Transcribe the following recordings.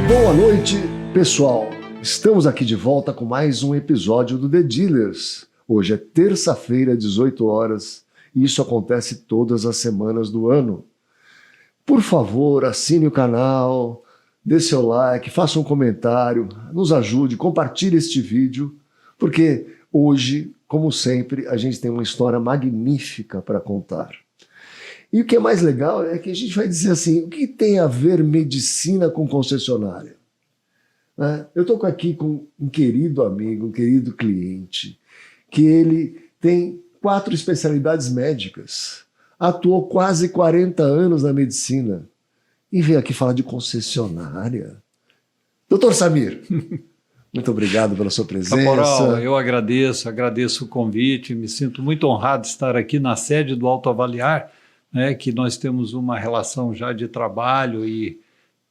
Boa noite, pessoal. Estamos aqui de volta com mais um episódio do The Dealers. Hoje é terça-feira, 18 horas, e isso acontece todas as semanas do ano. Por favor, assine o canal, dê seu like, faça um comentário, nos ajude, compartilhe este vídeo, porque hoje, como sempre, a gente tem uma história magnífica para contar. E o que é mais legal é que a gente vai dizer assim, o que tem a ver medicina com concessionária? Eu estou aqui com um querido amigo, um querido cliente, que ele tem 4 especialidades médicas, atuou quase 40 anos na medicina e veio aqui falar de concessionária. Doutor Samir, muito obrigado pela sua presença. Caporal, eu agradeço o convite, me sinto muito honrado de estar aqui na sede do Autoavaliar, né, que nós temos uma relação já de trabalho e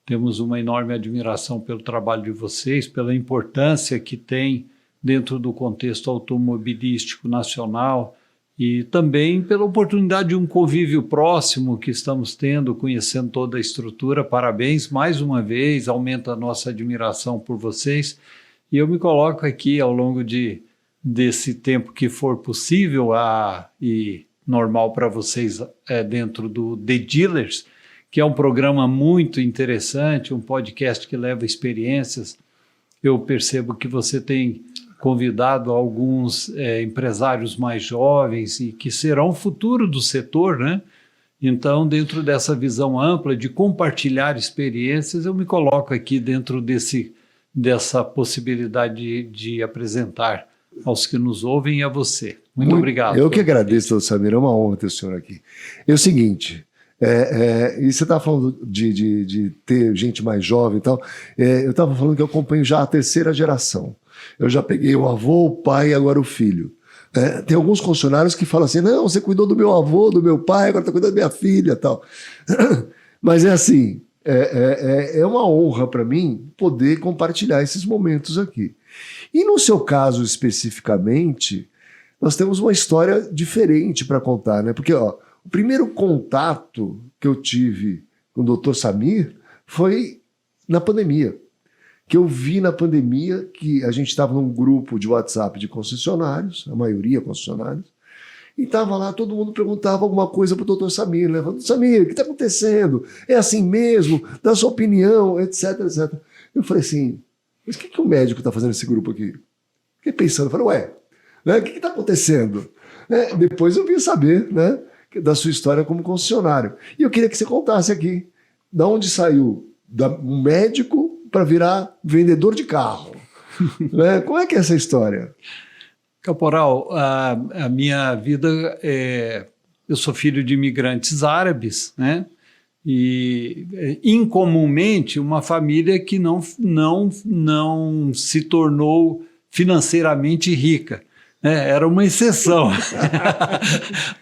temos uma enorme admiração pelo trabalho de vocês, pela importância que tem dentro do contexto automobilístico nacional e também pela oportunidade de um convívio próximo que estamos tendo, conhecendo toda a estrutura. Parabéns mais uma vez, aumenta a nossa admiração por vocês. E eu me coloco aqui ao longo desse tempo que for possível e normal para vocês dentro do The Dealers, que é um programa muito interessante, um podcast que leva experiências. Eu percebo que você tem convidado alguns empresários mais jovens e que serão o futuro do setor, né? Então, dentro dessa visão ampla de compartilhar experiências, eu me coloco aqui dentro dessa possibilidade de apresentar aos que nos ouvem e a você. Muito obrigado. Eu que agradeço, doutor Samir, é uma honra ter o senhor aqui. É o seguinte, e você estava falando de ter gente mais jovem e tal, eu estava falando que eu acompanho já a 3ª geração. Eu já peguei o avô, o pai e agora o filho. Tem alguns funcionários que falam assim, não, você cuidou do meu avô, do meu pai, agora está cuidando da minha filha e tal. Mas é assim, é uma honra para mim poder compartilhar esses momentos aqui. E no seu caso especificamente, nós temos uma história diferente para contar, né? Porque o primeiro contato que eu tive com o Dr. Samir foi na pandemia. Que eu vi na pandemia que a gente estava num grupo de WhatsApp de concessionários, a maioria concessionários, e estava lá, todo mundo perguntava alguma coisa para o Dr. Samir, né? Falando, Samir, o que está acontecendo? É assim mesmo? Dá sua opinião, etc, etc. Eu falei assim, mas o que o médico está fazendo nesse grupo aqui? Fiquei pensando, falei, o que está acontecendo? Depois eu vim saber, né, da sua história como concessionário. E eu queria que você contasse aqui, da onde saiu um médico para virar vendedor de carro. Né? Como é que é essa história? Caporal, a minha vida eu sou filho de imigrantes árabes, né? E incomumente uma família que não se tornou financeiramente rica. Era uma exceção.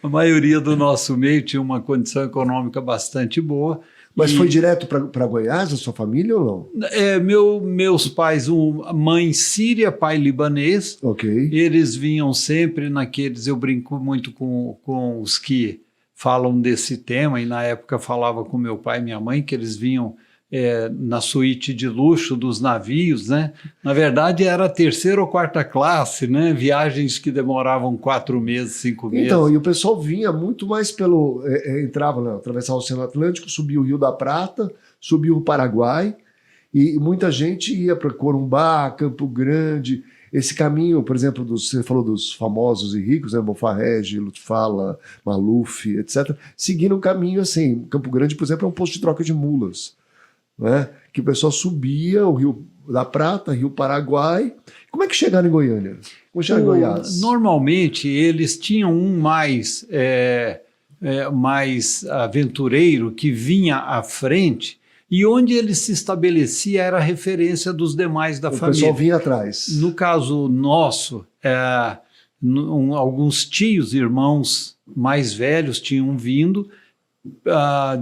A maioria do nosso meio tinha uma condição econômica bastante boa. Mas foi direto para Goiás, a sua família ou não? Meus pais, mãe síria, pai libanês. Ok. Eles vinham sempre naqueles, eu brinco muito com os que falam desse tema, e na época falava com meu pai e minha mãe, que eles vinham na suíte de luxo dos navios, né? Na verdade era a 3ª ou 4ª classe, né? Viagens que demoravam 4 meses, 5 meses. Então, e o pessoal vinha muito mais entrava, atravessava o Oceano Atlântico, subia o Rio da Prata, subia o Paraguai, e muita gente ia para Corumbá, Campo Grande. Esse caminho, por exemplo, você falou dos famosos e ricos, né? Bofarrege, Lutfala, Maluf, etc. Seguindo um caminho assim. Campo Grande, por exemplo, é um posto de troca de mulas. Né? Que o pessoal subia o Rio da Prata, Rio Paraguai. Como é que chegaram em Goiânia? Como chegaram em Goiás? Normalmente eles tinham um mais aventureiro que vinha à frente, e onde ele se estabelecia era a referência dos demais da família. O pessoal vinha atrás. No caso nosso, alguns tios, irmãos mais velhos tinham vindo,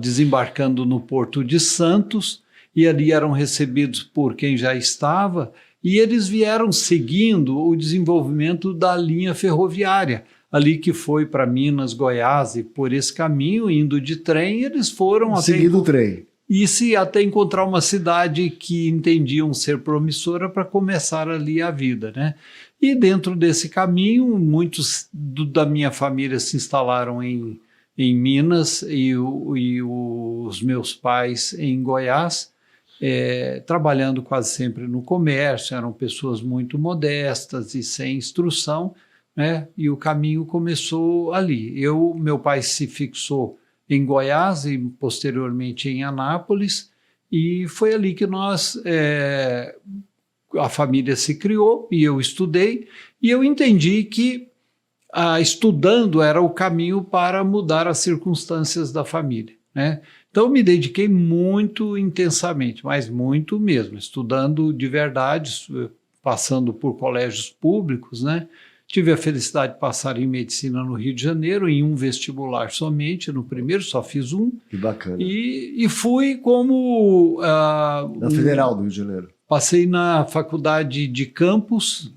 desembarcando no Porto de Santos, e ali eram recebidos por quem já estava, e eles vieram seguindo o desenvolvimento da linha ferroviária, ali que foi para Minas, Goiás, e por esse caminho, indo de trem, eles foram... Seguindo o trem. e se até encontrar uma cidade que entendiam ser promissora para começar ali a vida, né? E dentro desse caminho, muitos da minha família se instalaram em Minas e os meus pais em Goiás, trabalhando quase sempre no comércio, eram pessoas muito modestas e sem instrução, né? E o caminho começou ali. Meu pai se fixou em Goiás e posteriormente em Anápolis, e foi ali que a família se criou e eu estudei, e eu entendi que estudando era o caminho para mudar as circunstâncias da família, né? Então eu me dediquei muito intensamente, mas muito mesmo, estudando de verdade, passando por colégios públicos, né? Tive a felicidade de passar em medicina no Rio de Janeiro, em um vestibular somente, no primeiro, só fiz um. Que bacana. E fui como... na Federal do Rio de Janeiro. Passei na Faculdade de Campos,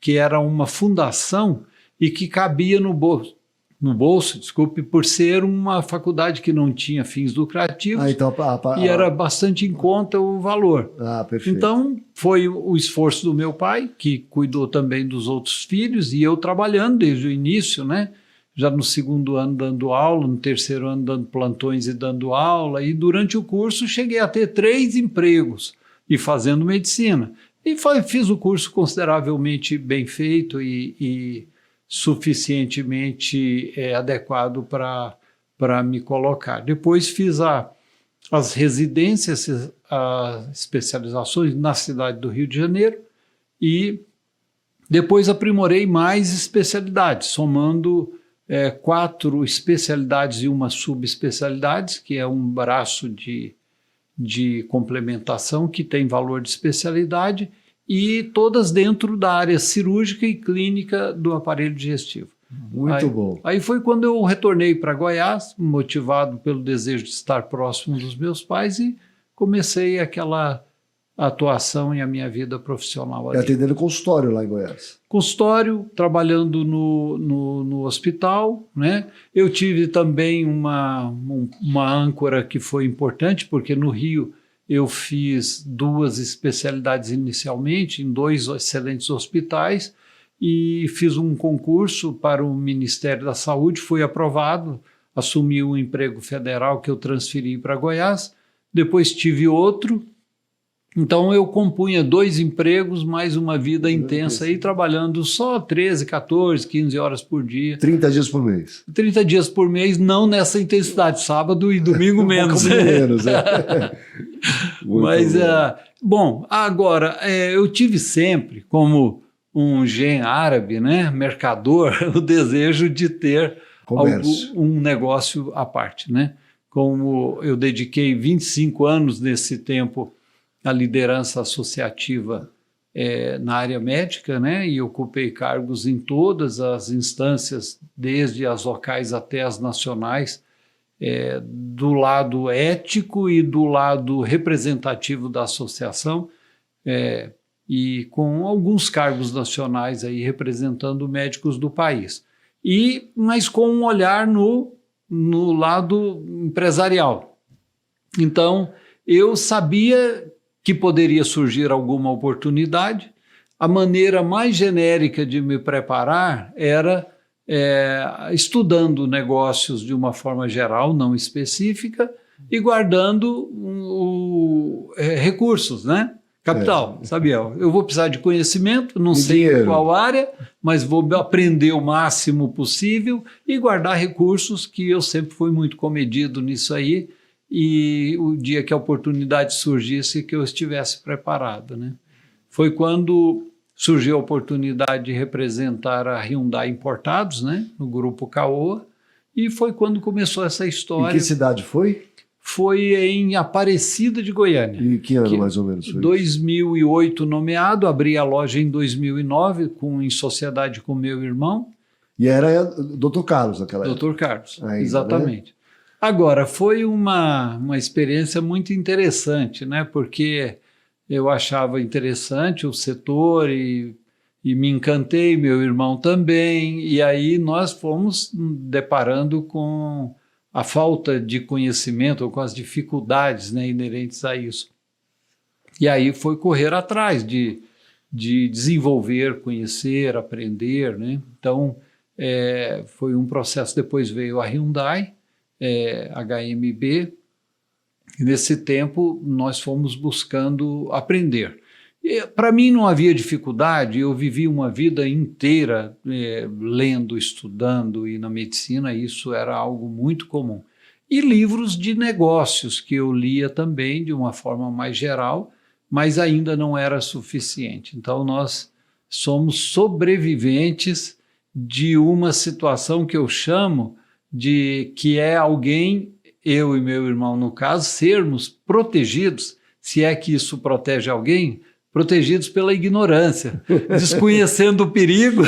que era uma fundação e que cabia no bolso, desculpe, por ser uma faculdade que não tinha fins lucrativos, então, e era bastante em conta o valor. Perfeito. Então, foi o esforço do meu pai, que cuidou também dos outros filhos, e eu trabalhando desde o início, né? Já no segundo ano dando aula, no terceiro ano dando plantões e dando aula, e durante o curso cheguei a ter 3 empregos e fazendo medicina. E fiz o curso consideravelmente bem feito e suficientemente adequado para me colocar. Depois fiz as residências, as especializações na cidade do Rio de Janeiro e depois aprimorei mais especialidades, somando 4 especialidades e uma subespecialidade, que é um braço de complementação que tem valor de especialidade, e todas dentro da área cirúrgica e clínica do aparelho digestivo. Muito bom. Aí foi quando eu retornei para Goiás, motivado pelo desejo de estar próximo dos meus pais, e comecei aquela atuação em a minha vida profissional ali. Atendendo consultório lá em Goiás. Consultório, trabalhando no hospital, né? Eu tive também uma âncora que foi importante, porque no Rio eu fiz 2 especialidades inicialmente, em 2 excelentes hospitais, e fiz um concurso para o Ministério da Saúde, fui aprovado, assumi um emprego federal que eu transferi para Goiás, depois tive outro. Então eu compunha 2 empregos, mais uma vida intensa aí, trabalhando só 13, 14, 15 horas por dia. 30 dias por mês. 30 dias por mês, não nessa intensidade, sábado e domingo menos. menos, Mas, bom, agora, eu tive sempre, como um gen árabe, né, mercador, o desejo de ter um negócio à parte, né? Como eu dediquei 25 anos nesse tempo a liderança associativa na área médica, né? E ocupei cargos em todas as instâncias, desde as locais até as nacionais, do lado ético e do lado representativo da associação, e com alguns cargos nacionais aí representando médicos do país. Mas com um olhar no lado empresarial. Então, eu sabia que poderia surgir alguma oportunidade. A maneira mais genérica de me preparar era estudando negócios de uma forma geral, não específica, e guardando recursos, né? Capital, sabia? Eu vou precisar de conhecimento, não sei qual área, mas vou aprender o máximo possível e guardar recursos, que eu sempre fui muito comedido nisso aí, e o dia que a oportunidade surgisse, que eu estivesse preparado, né? Foi quando surgiu a oportunidade de representar a Hyundai Importados, né, no grupo Caoa, e foi quando começou essa história. Em que cidade foi? Foi em Aparecida de Goiânia. E que ano mais ou menos foi? 2008 nomeado, abri a loja em 2009 em sociedade com meu irmão. E era Dr. Carlos naquela época? Dr. Carlos, ainda, exatamente. Né? Agora, foi uma experiência muito interessante, né? Porque eu achava interessante o setor e me encantei, meu irmão também, e aí nós fomos deparando com a falta de conhecimento ou com as dificuldades, né, inerentes a isso. E aí foi correr atrás de desenvolver, conhecer, aprender, né? Então, foi um processo. Depois veio a Hyundai, HMB, e nesse tempo nós fomos buscando aprender. Para mim não havia dificuldade, eu vivi uma vida inteira lendo, estudando, e na medicina isso era algo muito comum. E livros de negócios que eu lia também de uma forma mais geral, mas ainda não era suficiente. Então nós somos sobreviventes de uma situação que eu chamo de que é alguém, eu e meu irmão no caso, sermos protegidos, se é que isso protege alguém, protegidos pela ignorância, desconhecendo o perigo.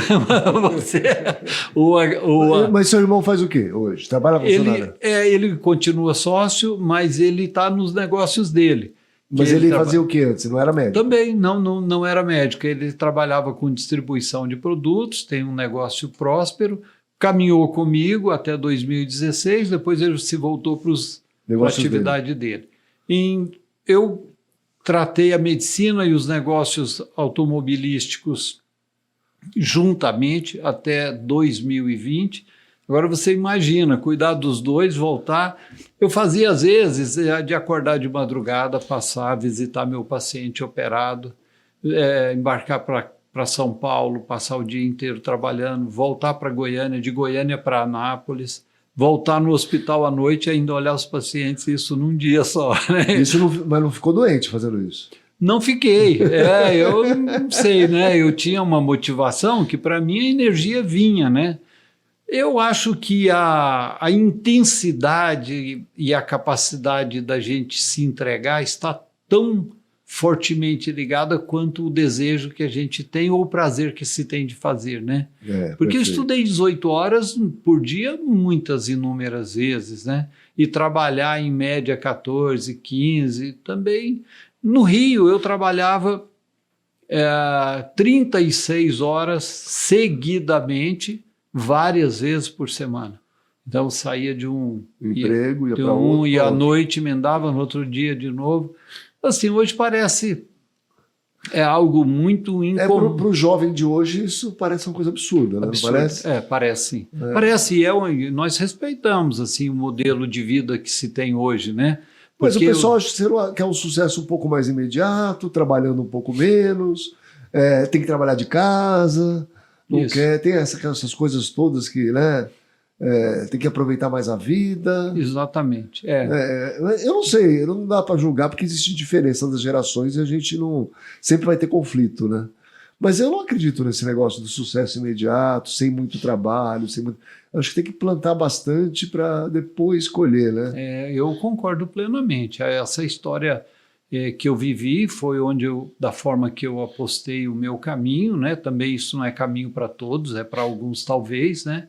Mas seu irmão faz o quê hoje? Trabalha funcionário? Ele continua sócio, mas ele está nos negócios dele. Mas ele fazia o que antes? Não era médico? Também, não era médico. Ele trabalhava com distribuição de produtos, tem um negócio próspero, caminhou comigo até 2016, depois ele se voltou para a atividade dele. Eu tratei a medicina e os negócios automobilísticos juntamente até 2020. Agora você imagina, cuidar dos dois, voltar. Eu fazia às vezes de acordar de madrugada, passar, visitar meu paciente operado, embarcar para São Paulo, passar o dia inteiro trabalhando, voltar para Goiânia, de Goiânia para Anápolis, voltar no hospital à noite e ainda olhar os pacientes, isso num dia só. Né? Mas não ficou doente fazendo isso? Não fiquei, eu não sei, né? Eu tinha uma motivação que para mim a energia vinha, né? Eu acho que a intensidade e a capacidade da gente se entregar está tão fortemente ligada quanto o desejo que a gente tem ou o prazer que se tem de fazer, né? Porque eu estudei 18 horas por dia muitas, inúmeras vezes, né? E trabalhar em média 14, 15 também. No Rio eu trabalhava 36 horas seguidamente, várias vezes por semana. Então eu saía de um emprego, ia para outro, e à noite emendava no outro dia de novo. Assim, hoje parece algo muito incomum. Para o jovem de hoje isso parece uma coisa absurda, né? Absurdo. Não parece? Parece sim. Parece, nós respeitamos assim o modelo de vida que se tem hoje, né? Mas o pessoal quer um sucesso um pouco mais imediato, trabalhando um pouco menos, tem que trabalhar de casa, não quer, tem essas coisas todas que, né? Tem que aproveitar mais a vida. Exatamente. Eu não sei, não dá para julgar porque existe diferença das gerações e a gente não sempre vai ter conflito, né? Mas eu não acredito nesse negócio do sucesso imediato, sem muito trabalho, acho que tem que plantar bastante para depois colher, né? Eu concordo plenamente. Essa história que eu vivi foi da forma que eu apostei o meu caminho, né? Também isso não é caminho para todos, é para alguns talvez, né?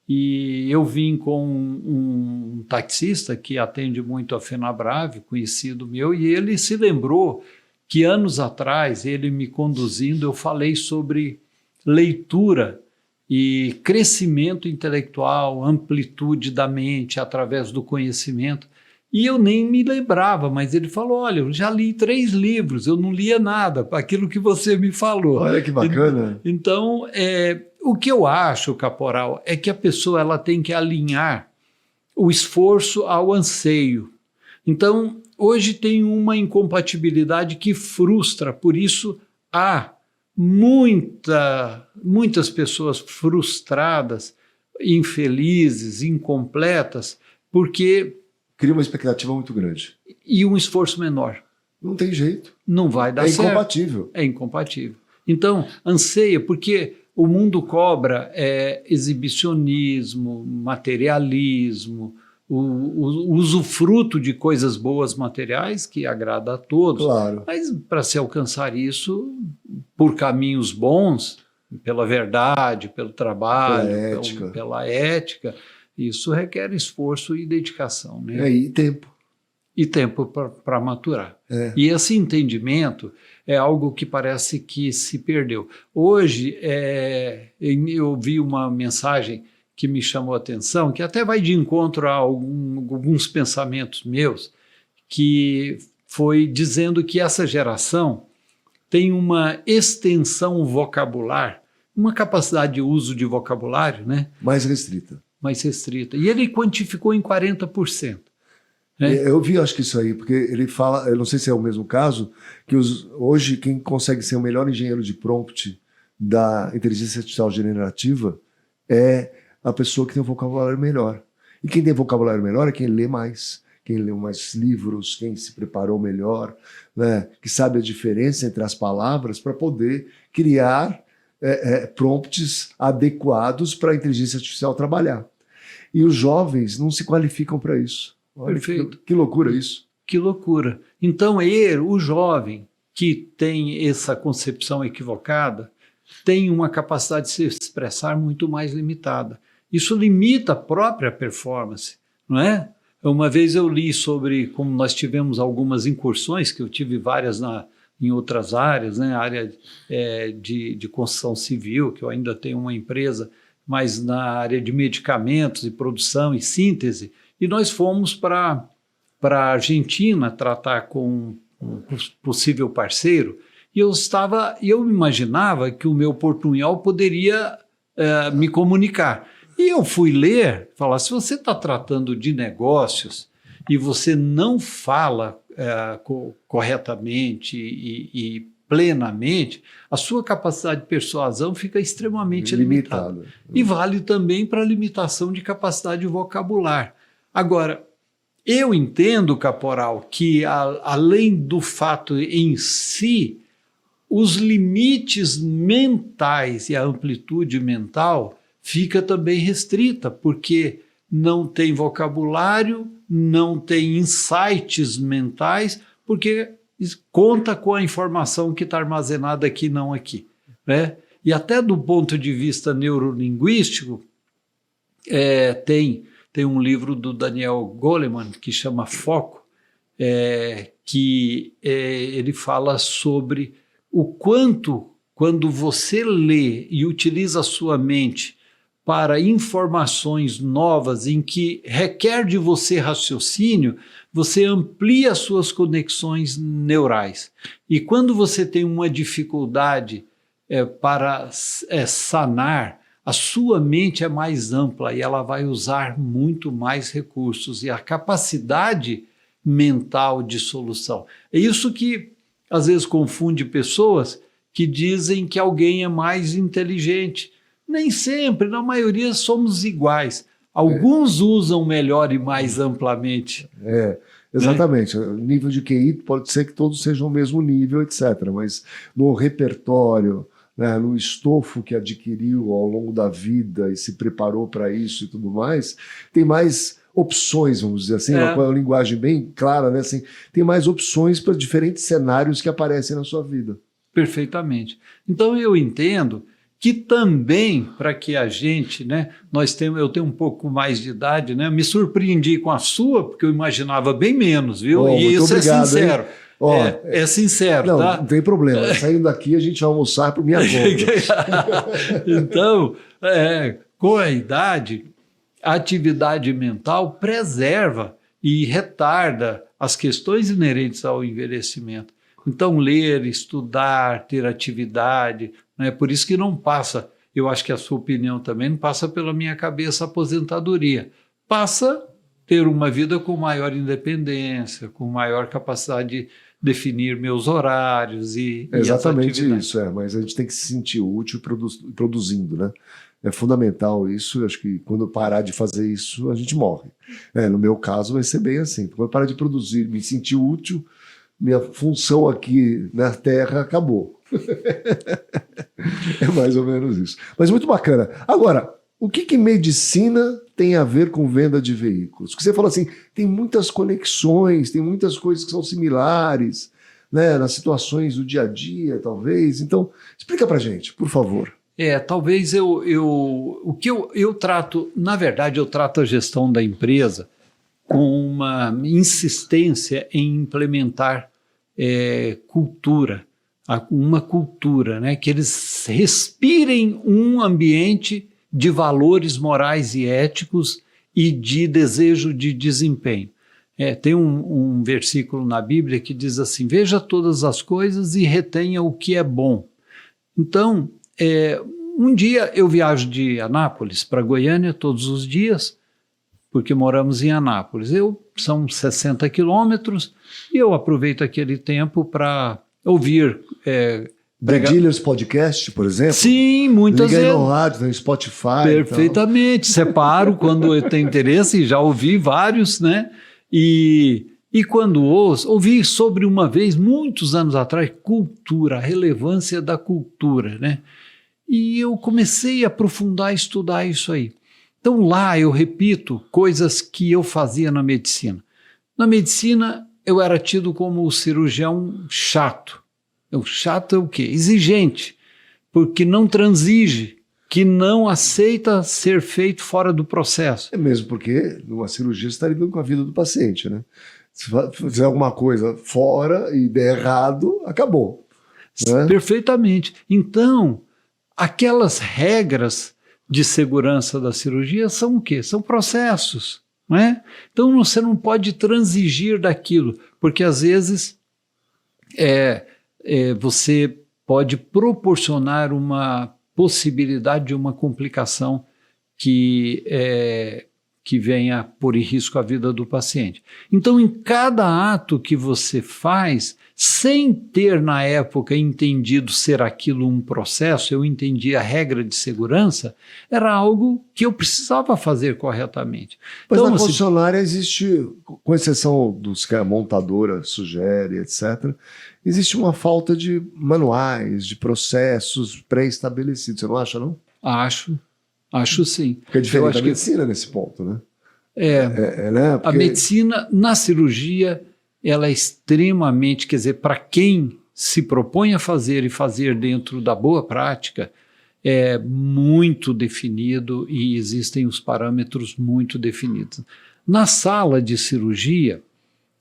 E eu vim com um taxista que atende muito a Fenabrave, conhecido meu, e ele se lembrou que anos atrás, ele me conduzindo, eu falei sobre leitura e crescimento intelectual, amplitude da mente através do conhecimento. E eu nem me lembrava, mas ele falou, olha, eu já li 3 livros, eu não lia nada, aquilo que você me falou. Olha que bacana. Então, o que eu acho, Caporal, é que a pessoa ela tem que alinhar o esforço ao anseio. Então, hoje tem uma incompatibilidade que frustra, por isso há muitas pessoas frustradas, infelizes, incompletas, porque... Cria uma expectativa muito grande. E um esforço menor. Não tem jeito. Não vai dar certo. Incompatível. É incompatível. Então, anseia, porque o mundo cobra exibicionismo, materialismo, o usufruto de coisas boas materiais que agrada a todos. Claro. Mas para se alcançar isso por caminhos bons, pela verdade, pelo trabalho, pela ética, isso requer esforço e dedicação, né? E tempo. E tempo para maturar. E esse entendimento é algo que parece que se perdeu. Hoje, eu vi uma mensagem que me chamou a atenção, que até vai de encontro a alguns pensamentos meus, que foi dizendo que essa geração tem uma extensão vocabular, uma capacidade de uso de vocabulário, né? Mais restrita. Mais restrita. E ele quantificou em 40%. Né? Eu vi, acho que isso aí, porque ele fala, eu não sei se é o mesmo caso, que hoje quem consegue ser o melhor engenheiro de prompt da inteligência artificial generativa é a pessoa que tem um vocabulário melhor. E quem tem vocabulário melhor é quem lê mais, quem leu mais livros, quem se preparou melhor, né? Que sabe a diferença entre as palavras para poder criar prompts adequados para a inteligência artificial trabalhar. E os jovens não se qualificam para isso. Olha, Perfeito. Que loucura isso. Que loucura. Então, o jovem que tem essa concepção equivocada, tem uma capacidade de se expressar muito mais limitada. Isso limita a própria performance, não é? Uma vez eu li sobre como nós tivemos algumas incursões, que eu tive várias em outras áreas, né? Área de construção civil, que eu ainda tenho uma empresa, mas na área de medicamentos e produção e síntese, e nós fomos para a Argentina tratar com um possível parceiro, e eu imaginava que o meu portunhol poderia me comunicar. E eu fui ler, falar, se você está tratando de negócios e você não fala corretamente e plenamente, a sua capacidade de persuasão fica extremamente limitada. E vale também para a limitação de capacidade vocabular. Agora, eu entendo, Caporal, que além do fato em si, os limites mentais e a amplitude mental fica também restrita, porque não tem vocabulário, não tem insights mentais, porque conta com a informação que está armazenada aqui, não aqui, né? E até do ponto de vista neurolinguístico, tem um livro do Daniel Goleman que chama Foco, que ele fala sobre o quanto, quando você lê e utiliza a sua mente para informações novas em que requer de você raciocínio, você amplia as suas conexões neurais. E quando você tem uma dificuldade para sanar, a sua mente é mais ampla e ela vai usar muito mais recursos e a capacidade mental de solução. É isso que às vezes confunde pessoas que dizem que alguém é mais inteligente. Nem sempre, na maioria somos iguais. Alguns usam melhor e mais amplamente. Exatamente. O nível de QI pode ser que todos sejam o mesmo nível, etc. Mas no repertório, né, no estofo que adquiriu ao longo da vida e se preparou para isso e tudo mais, tem mais opções, vamos dizer assim, uma linguagem bem clara, né? Assim, tem mais opções para diferentes cenários que aparecem na sua vida. Perfeitamente. Então eu entendo que também para que a gente, né, eu tenho um pouco mais de idade, né, me surpreendi com a sua, porque eu imaginava bem menos, viu? E isso obrigado, é sincero. É sincero, não, tá? Não tem problema. Saindo daqui a gente vai almoçar por minha conta. Então, com a idade, a atividade mental preserva e retarda as questões inerentes ao envelhecimento. Então, ler, estudar, ter atividade, né? Por isso que não passa, eu acho que a sua opinião também não passa pela minha cabeça a aposentadoria. Passa ter uma vida com maior independência, com maior capacidade de definir meus horários e exatamente isso, mas a gente tem que se sentir útil produzindo, né? É fundamental isso, acho que quando eu parar de fazer isso, a gente morre. No meu caso vai ser bem assim, quando eu parar de produzir, me sentir útil, minha função aqui na Terra acabou. É mais ou menos isso. Mas muito bacana. Agora, o que medicina tem a ver com venda de veículos? Porque você falou assim, tem muitas conexões, tem muitas coisas que são similares, né, nas situações do dia a dia, talvez. Então, explica pra gente, por favor. Talvez o que eu trato, na verdade, eu trato a gestão da empresa com uma insistência em implementar cultura, uma cultura, né, que eles respirem um ambiente de valores morais e éticos e de desejo de desempenho. Tem um versículo na Bíblia que diz assim: veja todas as coisas e retenha o que é bom. Então, um dia eu viajo de Anápolis para Goiânia todos os dias, porque moramos em Anápolis. São 60 quilômetros e eu aproveito aquele tempo para ouvir... Bradilhas Podcast, por exemplo? Sim, muitas vezes. Liguei no rádio, no Spotify. Perfeitamente. Separo quando eu tenho interesse, e já ouvi vários, né? E quando ouvi sobre uma vez, muitos anos atrás, cultura, a relevância da cultura, né? E eu comecei a aprofundar, estudar isso aí. Então lá eu repito coisas que eu fazia na medicina. Na medicina eu era tido como o cirurgião chato. O chato é o quê? Exigente, porque não transige, que não aceita ser feito fora do processo. É mesmo porque numa cirurgia você está lidando com a vida do paciente, né? Se fizer alguma coisa fora e der errado, acabou. Né? Perfeitamente. Então, aquelas regras de segurança da cirurgia são o quê? São processos, não é? Então você não pode transigir daquilo, porque às vezes você pode proporcionar uma possibilidade de uma complicação que venha pôr em risco a vida do paciente. Então, em cada ato que você faz, sem ter na época entendido ser aquilo um processo, eu entendi a regra de segurança, era algo que eu precisava fazer corretamente. Mas então, na concessionária existe, com exceção dos que a montadora sugere, etc., existe uma falta de manuais, de processos pré-estabelecidos. Você não acha, não? Acho sim. Porque é diferente da medicina nesse ponto, né? Né? Porque... A medicina, na cirurgia, ela é extremamente, quer dizer, para quem se propõe a fazer e fazer dentro da boa prática, é muito definido e existem os parâmetros muito definidos. Na sala de cirurgia,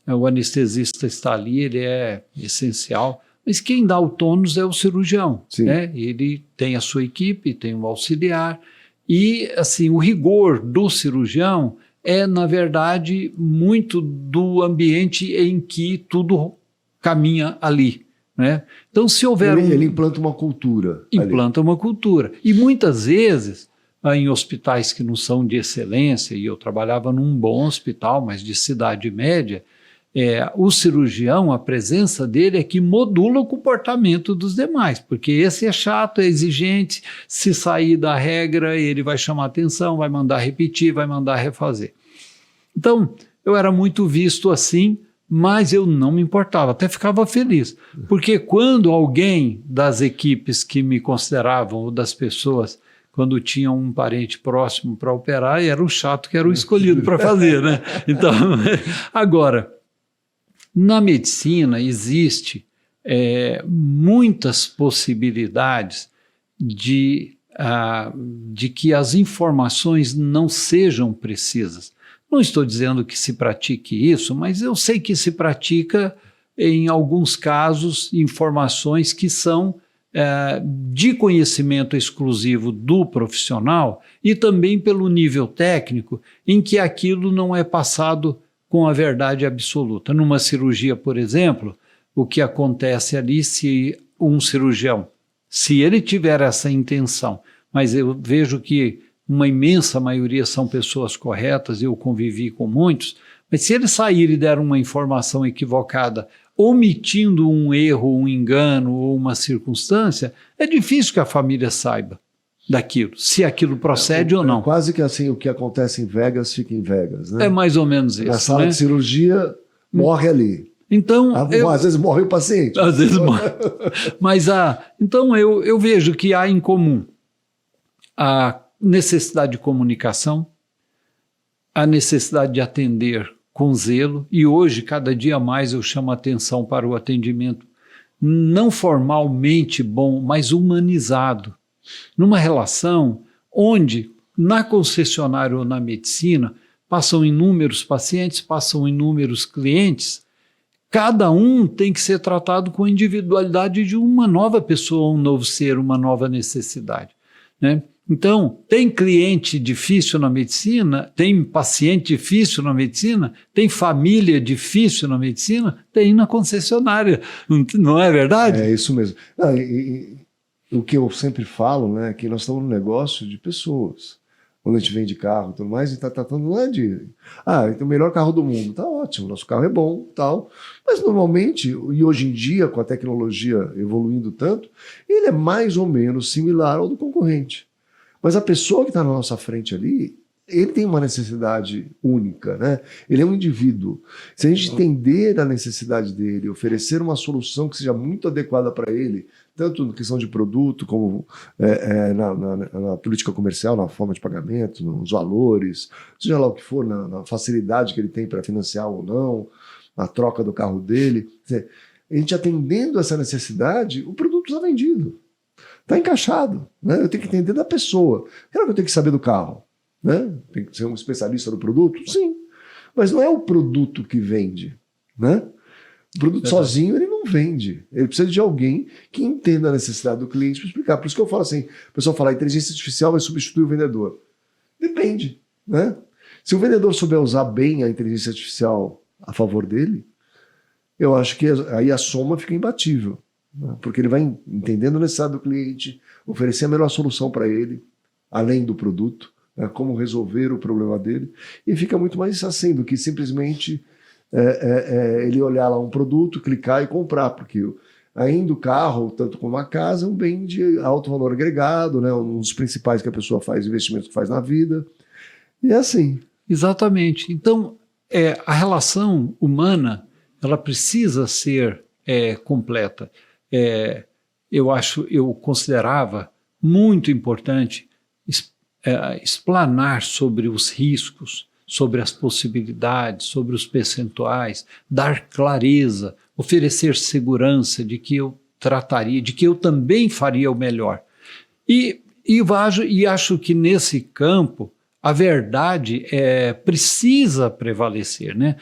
o anestesista está ali, ele é essencial, mas quem dá o tônus é o cirurgião. Né? Ele tem a sua equipe, tem um auxiliar, e assim, o rigor do cirurgião é, na verdade, muito do ambiente em que tudo caminha ali. Né? Então, se houver ele implanta uma cultura. Implanta uma cultura. E muitas vezes, em hospitais que não são de excelência, e eu trabalhava num bom hospital, mas de cidade média, o cirurgião, a presença dele é que modula o comportamento dos demais, porque esse é chato, é exigente, se sair da regra ele vai chamar atenção, vai mandar repetir, vai mandar refazer. Então, eu era muito visto assim, mas eu não me importava, até ficava feliz, porque quando alguém das equipes que me consideravam, ou das pessoas, quando tinham um parente próximo para operar, era o chato que era o escolhido para fazer, né? Então, agora... Na medicina existe muitas possibilidades de que as informações não sejam precisas. Não estou dizendo que se pratique isso, mas eu sei que se pratica, em alguns casos, informações que são de conhecimento exclusivo do profissional e também pelo nível técnico, em que aquilo não é passado com a verdade absoluta. Numa cirurgia, por exemplo, o que acontece ali se um cirurgião, se ele tiver essa intenção, mas eu vejo que uma imensa maioria são pessoas corretas, eu convivi com muitos, mas se ele sair e der uma informação equivocada, omitindo um erro, um engano ou uma circunstância, é difícil que a família saiba daquilo, se aquilo procede ou não. Quase que assim, o que acontece em Vegas fica em Vegas, né? É mais ou menos isso. Na sala de cirurgia, morre ali. Então, às vezes morre o paciente. Às vezes morre. Mas então eu vejo que há em comum a necessidade de comunicação, a necessidade de atender com zelo, e hoje, cada dia mais, eu chamo a atenção para o atendimento não formalmente bom, mas humanizado. Numa relação onde, na concessionária ou na medicina, passam inúmeros pacientes, passam inúmeros clientes, cada um tem que ser tratado com a individualidade de uma nova pessoa, um novo ser, uma nova necessidade. Né? Então, tem cliente difícil na medicina? Tem paciente difícil na medicina? Tem família difícil na medicina? Tem na concessionária, não é verdade? É isso mesmo. Não, o que eu sempre falo, né, é que nós estamos no negócio de pessoas. Quando a gente vende carro e tudo mais, a gente está tratando não é de... então o melhor carro do mundo. Tá ótimo, nosso carro é bom, tal. Mas normalmente, e hoje em dia, com a tecnologia evoluindo tanto, ele é mais ou menos similar ao do concorrente. Mas a pessoa que está na nossa frente ali, ele tem uma necessidade única, né? Ele é um indivíduo. Se a gente entender a necessidade dele, oferecer uma solução que seja muito adequada para ele, tanto na questão de produto, como na política comercial, na forma de pagamento, nos valores, seja lá o que for, na facilidade que ele tem para financiar ou não, na troca do carro dele. A gente atendendo essa necessidade, o produto está vendido. Está encaixado, né? Eu tenho que entender da pessoa. Claro que eu tenho que saber do carro, né? Tem que ser um especialista do produto? Sim. Mas não é o produto que vende, né? O produto sozinho ele não vende. Ele precisa de alguém que entenda a necessidade do cliente para explicar. Por isso que eu falo assim, o pessoal fala, a inteligência artificial vai substituir o vendedor. Depende, né? Se o vendedor souber usar bem a inteligência artificial a favor dele, eu acho que aí a soma fica imbatível. Porque ele vai entendendo a necessidade do cliente, oferecer a melhor solução para ele, além do produto, como resolver o problema dele, e fica muito mais assim do que simplesmente ele olhar lá um produto, clicar e comprar, porque ainda o carro, tanto como a casa, é um bem de alto valor agregado, né, um dos principais que a pessoa faz, investimentos que faz na vida, e é assim. Exatamente. Então, a relação humana, ela precisa ser completa. Eu considerava muito importante explanar sobre os riscos, sobre as possibilidades, sobre os percentuais, dar clareza, oferecer segurança de que eu trataria, de que eu também faria o melhor. E acho que nesse campo a verdade precisa prevalecer, né?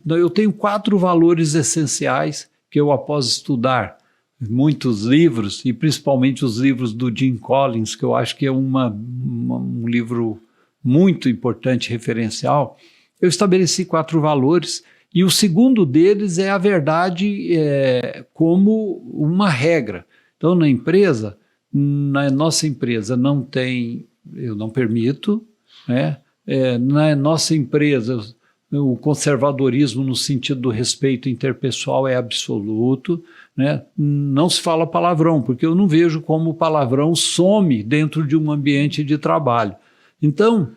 Eu tenho 4 valores essenciais que eu, após estudar muitos livros, e principalmente os livros do Jim Collins, que eu acho que é um livro muito importante, referencial, eu estabeleci 4 valores, e o segundo deles é a verdade como uma regra. Então, na nossa empresa eu não permito, né? Na nossa empresa, o conservadorismo no sentido do respeito interpessoal é absoluto, né? Não se fala palavrão, porque eu não vejo como o palavrão some dentro de um ambiente de trabalho. Então,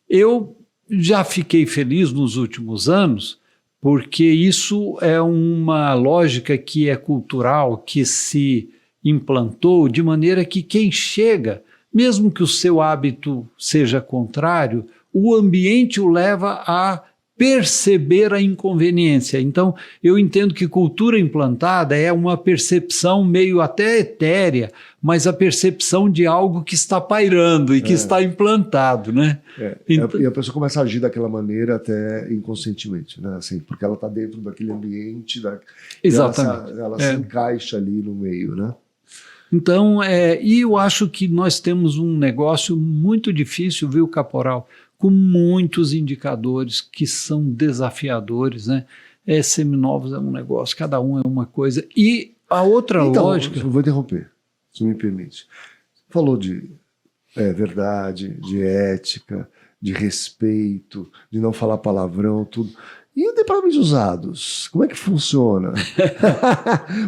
eu já fiquei feliz nos últimos anos, porque isso é uma lógica que é cultural, que se implantou de maneira que quem chega, mesmo que o seu hábito seja contrário, o ambiente o leva a perceber a inconveniência. Então, eu entendo que cultura implantada é uma percepção meio até etérea, mas a percepção de algo que está pairando e que está implantado, né? Então, e a pessoa começa a agir daquela maneira até inconscientemente, né? Assim, porque ela está dentro daquele ambiente, exatamente. Ela se encaixa ali no meio, né? Então, e eu acho que nós temos um negócio muito difícil, viu, Caporal? Com muitos indicadores que são desafiadores, né? Seminovos é um negócio, cada um é uma coisa. E a outra lógica... Eu vou interromper, se me permite. Falou de verdade, de ética, de respeito, de não falar palavrão, tudo. E o departamento de usados? Como é que funciona?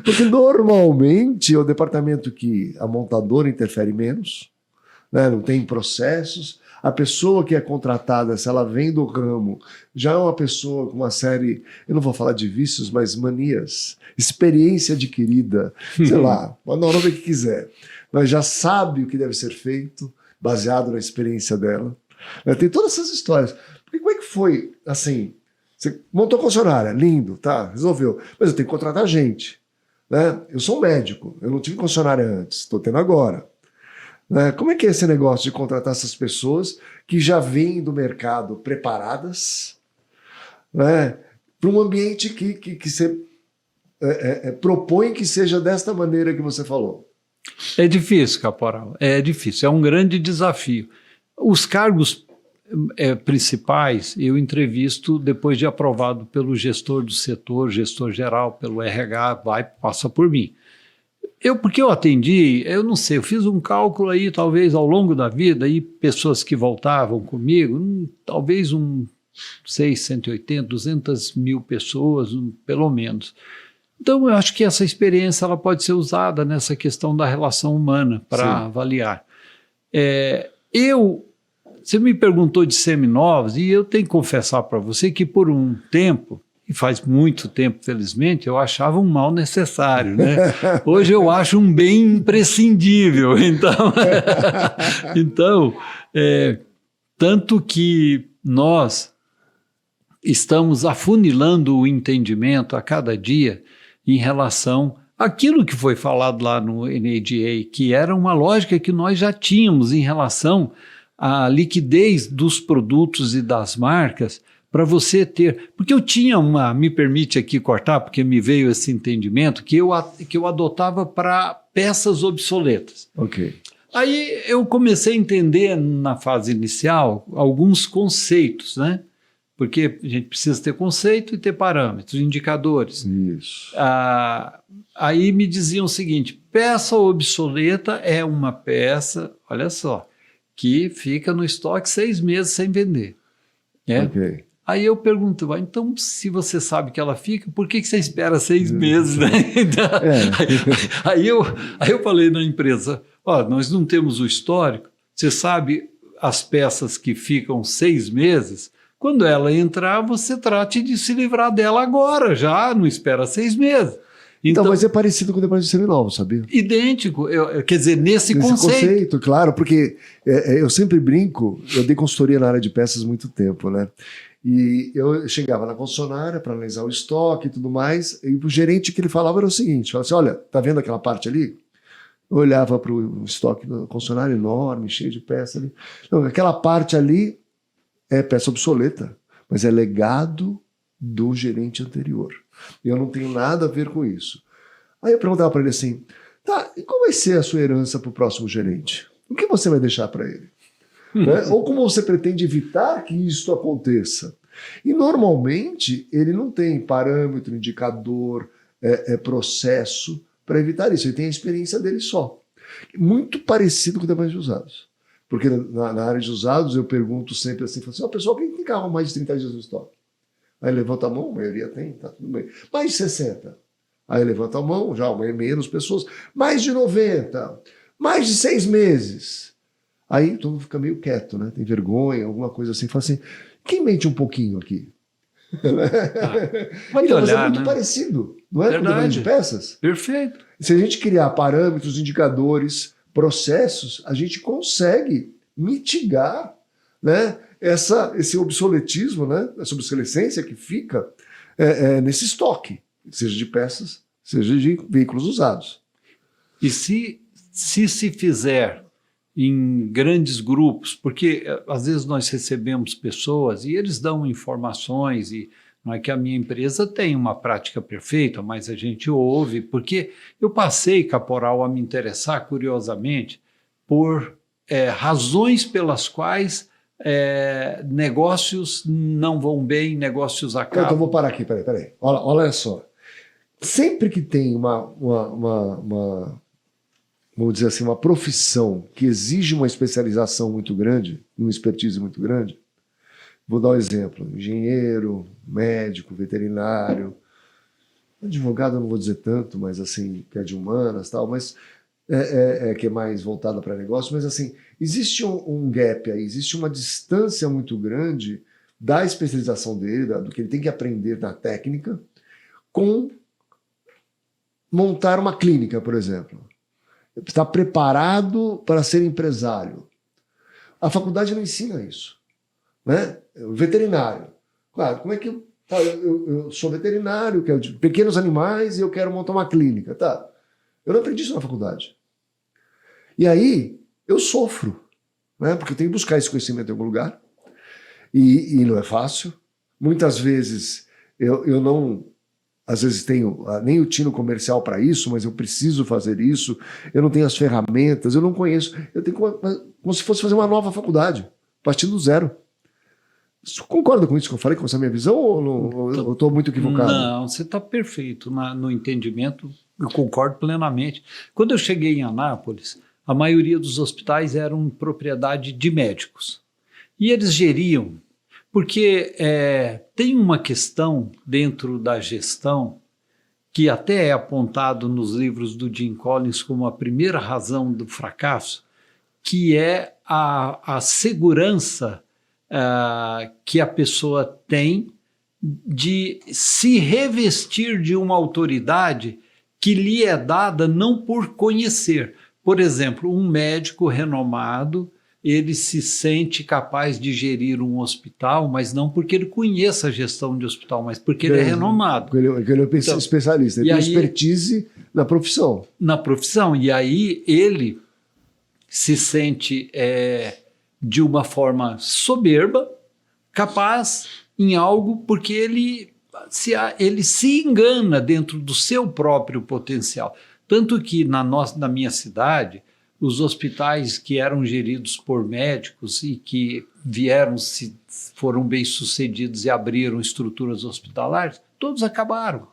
Porque normalmente é o departamento que a montadora interfere menos, né? Não tem processos. A pessoa que é contratada, se ela vem do ramo, já é uma pessoa com uma série, eu não vou falar de vícios, mas manias, experiência adquirida, sei lá, o nome que quiser, mas já sabe o que deve ser feito, baseado na experiência dela. Tem todas essas histórias. Porque como é que foi, assim, você montou a concessionária, lindo, tá, resolveu, mas eu tenho que contratar gente, né? Eu sou um médico, eu não tive concessionária antes, estou tendo agora. Como é que é esse negócio de contratar essas pessoas que já vêm do mercado preparadas, né, para um ambiente que você propõe que seja desta maneira que você falou? É difícil, caporal, é difícil, é um grande desafio. Os cargos principais eu entrevisto depois de aprovado pelo gestor do setor, gestor geral, pelo RH, passa por mim. Porque eu atendi, eu não sei, eu fiz um cálculo aí, talvez ao longo da vida, aí pessoas que voltavam comigo, talvez 180, 200 mil pessoas, pelo menos. Então, eu acho que essa experiência ela pode ser usada nessa questão da relação humana para avaliar. Você me perguntou de seminovos, e eu tenho que confessar para você que por um tempo, e faz muito tempo, felizmente, eu achava um mal necessário, né? Hoje eu acho um bem imprescindível. Então, tanto que nós estamos afunilando o entendimento a cada dia em relação àquilo que foi falado lá no NADA, que era uma lógica que nós já tínhamos em relação à liquidez dos produtos e das marcas, para você ter... Porque eu tinha me permite aqui cortar, porque me veio esse entendimento, que eu adotava para peças obsoletas. Ok. Aí eu comecei a entender, na fase inicial, alguns conceitos, né? Porque a gente precisa ter conceito e ter parâmetros, indicadores. Isso. Aí me diziam o seguinte, peça obsoleta é uma peça, olha só, que fica no estoque 6 meses sem vender. Ok. Aí eu pergunto, então se você sabe que ela fica, por que você espera 6 meses? Né? Então, aí eu falei na empresa, nós não temos o histórico, você sabe as peças que ficam 6 meses, quando ela entrar, você trate de se livrar dela agora, já não espera 6 meses. Então, mas é parecido com o depósito de seminovo, sabia? Idêntico, quer dizer, nesse conceito. Claro, porque eu sempre brinco, eu dei consultoria na área de peças há muito tempo, né? E eu chegava na concessionária para analisar o estoque e tudo mais, e o gerente que ele falava era o seguinte, falava assim, olha, tá vendo aquela parte ali? Eu olhava para o estoque da concessionária enorme, cheio de peças ali. Não, aquela parte ali é peça obsoleta, mas é legado do gerente anterior. Eu não tenho nada a ver com isso. Aí eu perguntava para ele assim, tá, e qual vai ser a sua herança para o próximo gerente? O que você vai deixar para ele? Né? Ou como você pretende evitar que isso aconteça? E normalmente ele não tem parâmetro, indicador, processo para evitar isso. Ele tem a experiência dele só. Muito parecido com o demais de usados. Porque na área de usados eu pergunto sempre assim, pessoal, quem tem carro mais de 30 dias no estoque? Aí levanta a mão, a maioria tem, tá tudo bem. Mais de 60. Aí levanta a mão, já menos pessoas. Mais de 90. Mais de 6 meses. Aí todo mundo fica meio quieto, né? Tem vergonha, alguma coisa assim. Fala assim, quem mente um pouquinho aqui? Pode então, olhar, é muito né? parecido, não é? Com o de peças? Perfeito. Se a gente criar parâmetros, indicadores, processos, a gente consegue mitigar, né, esse obsoletismo, né, essa obsolescência que fica nesse estoque, seja de peças, seja de veículos usados. E se fizer em grandes grupos, porque às vezes nós recebemos pessoas e eles dão informações, e não é que a minha empresa tem uma prática perfeita, mas a gente ouve, porque eu passei, caporal, a me interessar curiosamente por razões pelas quais negócios não vão bem, negócios acabam. Então vou parar aqui, peraí. Olha só. Sempre que tem vamos dizer assim, uma profissão que exige uma especialização muito grande, uma expertise muito grande, vou dar um exemplo, engenheiro, médico, veterinário, advogado eu não vou dizer tanto, mas assim, que é de humanas, tal, mas que é mais voltada para negócio, mas assim, existe um gap aí, existe uma distância muito grande da especialização dele, do que ele tem que aprender na técnica, com montar uma clínica, por exemplo. Está preparado para ser empresário. A faculdade não ensina isso. Né? O veterinário. Claro, como é que eu sou veterinário, quero de pequenos animais e eu quero montar uma clínica. Tá. Eu não aprendi isso na faculdade. E aí eu sofro, né? Porque eu tenho que buscar esse conhecimento em algum lugar. E não é fácil. Muitas vezes eu não às vezes tenho nem o tino comercial para isso, mas eu preciso fazer isso, eu não tenho as ferramentas, eu não conheço, eu tenho como se fosse fazer uma nova faculdade, partindo do zero. Você concorda com isso que eu falei, com essa minha visão, ou eu estou muito equivocado? Não, você está perfeito no entendimento, eu concordo plenamente. Quando eu cheguei em Anápolis, a maioria dos hospitais eram propriedade de médicos. E eles geriam, porque tem uma questão dentro da gestão que até é apontado nos livros do Jim Collins como a primeira razão do fracasso, que é a segurança que a pessoa tem de se revestir de uma autoridade que lhe é dada não por conhecer. Por exemplo, um médico renomado, ele se sente capaz de gerir um hospital, mas não porque ele conheça a gestão de hospital, mas porque ele é renomado. Porque ele é então, especialista, ele tem expertise na profissão. Na profissão, e aí ele se sente de uma forma soberba, capaz em algo, porque ele se engana dentro do seu próprio potencial. Tanto que na minha cidade, os hospitais que eram geridos por médicos e que foram bem-sucedidos e abriram estruturas hospitalares, todos acabaram.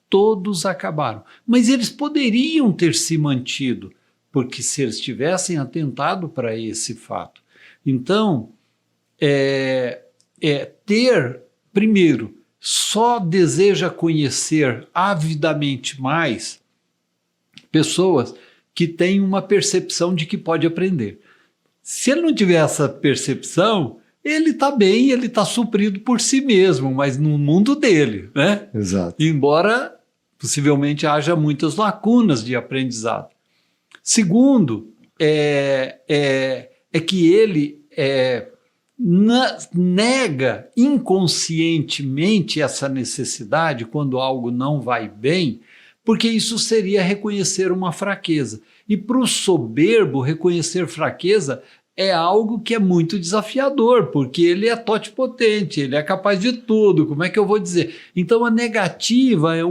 Todos acabaram. Mas eles poderiam ter se mantido, porque se eles tivessem atentado para esse fato. Então, primeiro, só deseja conhecer avidamente mais pessoas que têm uma percepção de que pode aprender. Se ele não tiver essa percepção, ele está bem, ele está suprido por si mesmo, mas no mundo dele, né? Exato. Embora possivelmente haja muitas lacunas de aprendizado. Segundo, que ele nega inconscientemente essa necessidade quando algo não vai bem, porque isso seria reconhecer uma fraqueza. E para o soberbo, reconhecer fraqueza é algo que é muito desafiador, porque ele é totipotente, ele é capaz de tudo, como é que eu vou dizer? Então a negativa é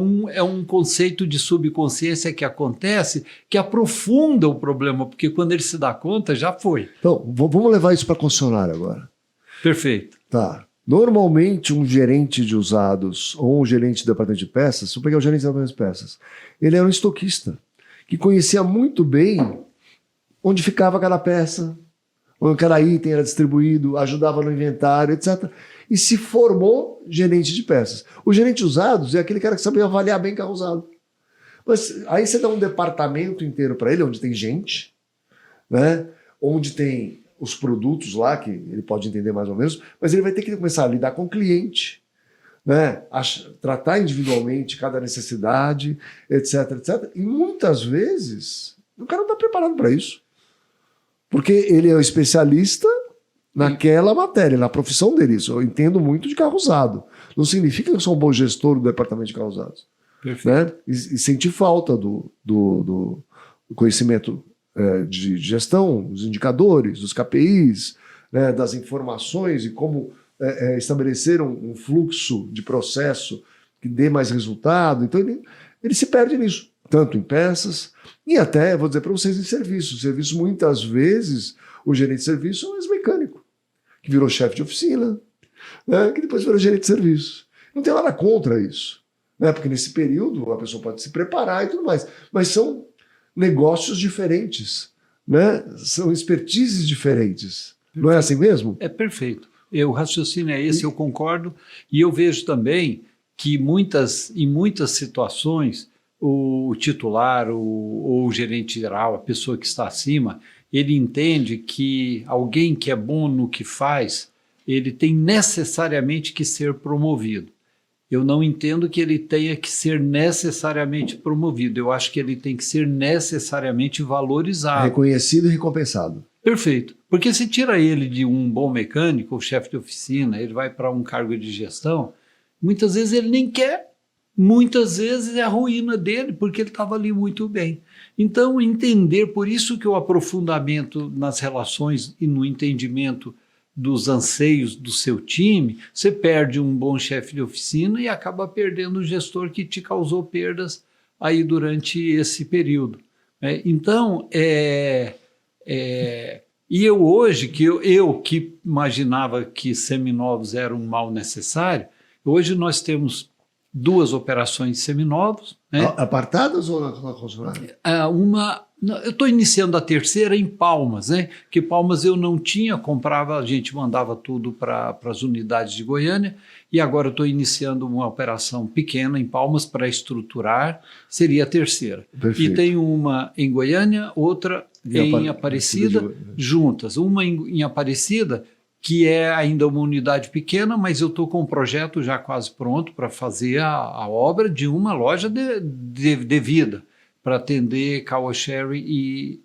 um conceito de subconsciência que acontece, que aprofunda o problema, porque quando ele se dá conta, já foi. Então, vamos levar isso para a concessionária agora. Perfeito. Tá. Normalmente, um gerente de usados ou um gerente de departamento de peças, se eu pegar o gerente de departamento de peças, ele era um estoquista que conhecia muito bem onde ficava cada peça, onde cada item era distribuído, ajudava no inventário, etc. E se formou gerente de peças. O gerente de usados é aquele cara que sabia avaliar bem carro usado. Mas aí você dá um departamento inteiro para ele, onde tem gente, né? Onde tem os produtos lá, que ele pode entender mais ou menos, mas ele vai ter que começar a lidar com o cliente, né? Tratar individualmente cada necessidade, etc, etc. E muitas vezes o cara não está preparado para isso. Porque ele é o especialista naquela matéria, na profissão dele. Isso eu entendo muito de carro usado. Não significa que eu sou um bom gestor do departamento de carros usados. Perfeito. Né? E senti falta do conhecimento de gestão, dos indicadores, dos KPIs, né, das informações e como estabelecer um fluxo de processo que dê mais resultado. Então ele se perde nisso, tanto em peças e até, vou dizer para vocês, em serviços. Serviços, muitas vezes, o gerente de serviço é um ex-mecânico, que virou chefe de oficina, né, que depois virou gerente de serviço. Não tem nada contra isso, né, porque nesse período a pessoa pode se preparar e tudo mais, mas são negócios diferentes, né? São expertises diferentes. Perfeito. Não é assim mesmo? É perfeito. O raciocínio é esse, eu concordo. E eu vejo também que em muitas situações, o titular ou o gerente geral, a pessoa que está acima, ele entende que alguém que é bom no que faz, ele tem necessariamente que ser promovido. Eu não entendo que ele tenha que ser necessariamente promovido. Eu acho que ele tem que ser necessariamente valorizado. Reconhecido e recompensado. Perfeito. Porque se tira ele de um bom mecânico ou chefe de oficina, ele vai para um cargo de gestão, muitas vezes ele nem quer. Muitas vezes é a ruína dele, porque ele estava ali muito bem. Então, entender, por isso que o aprofundamento nas relações e no entendimento dos anseios do seu time, você perde um bom chefe de oficina e acaba perdendo um gestor que te causou perdas aí durante esse período. Então, e eu hoje, eu que imaginava que seminovos era um mal necessário, hoje nós temos 2 operações de seminovos. Né? Apartadas ou na concessionária? Eu estou iniciando a terceira em Palmas, né? Que Palmas eu não tinha, comprava, a gente mandava tudo para as unidades de Goiânia, e agora eu estou iniciando uma operação pequena em Palmas para estruturar, seria a terceira. Perfeito. E tem uma em Goiânia, outra em Aparecida, juntas. Uma em Aparecida, que é ainda uma unidade pequena, mas eu estou com um projeto já quase pronto para fazer a obra de uma loja de vida, para atender Caoa Chery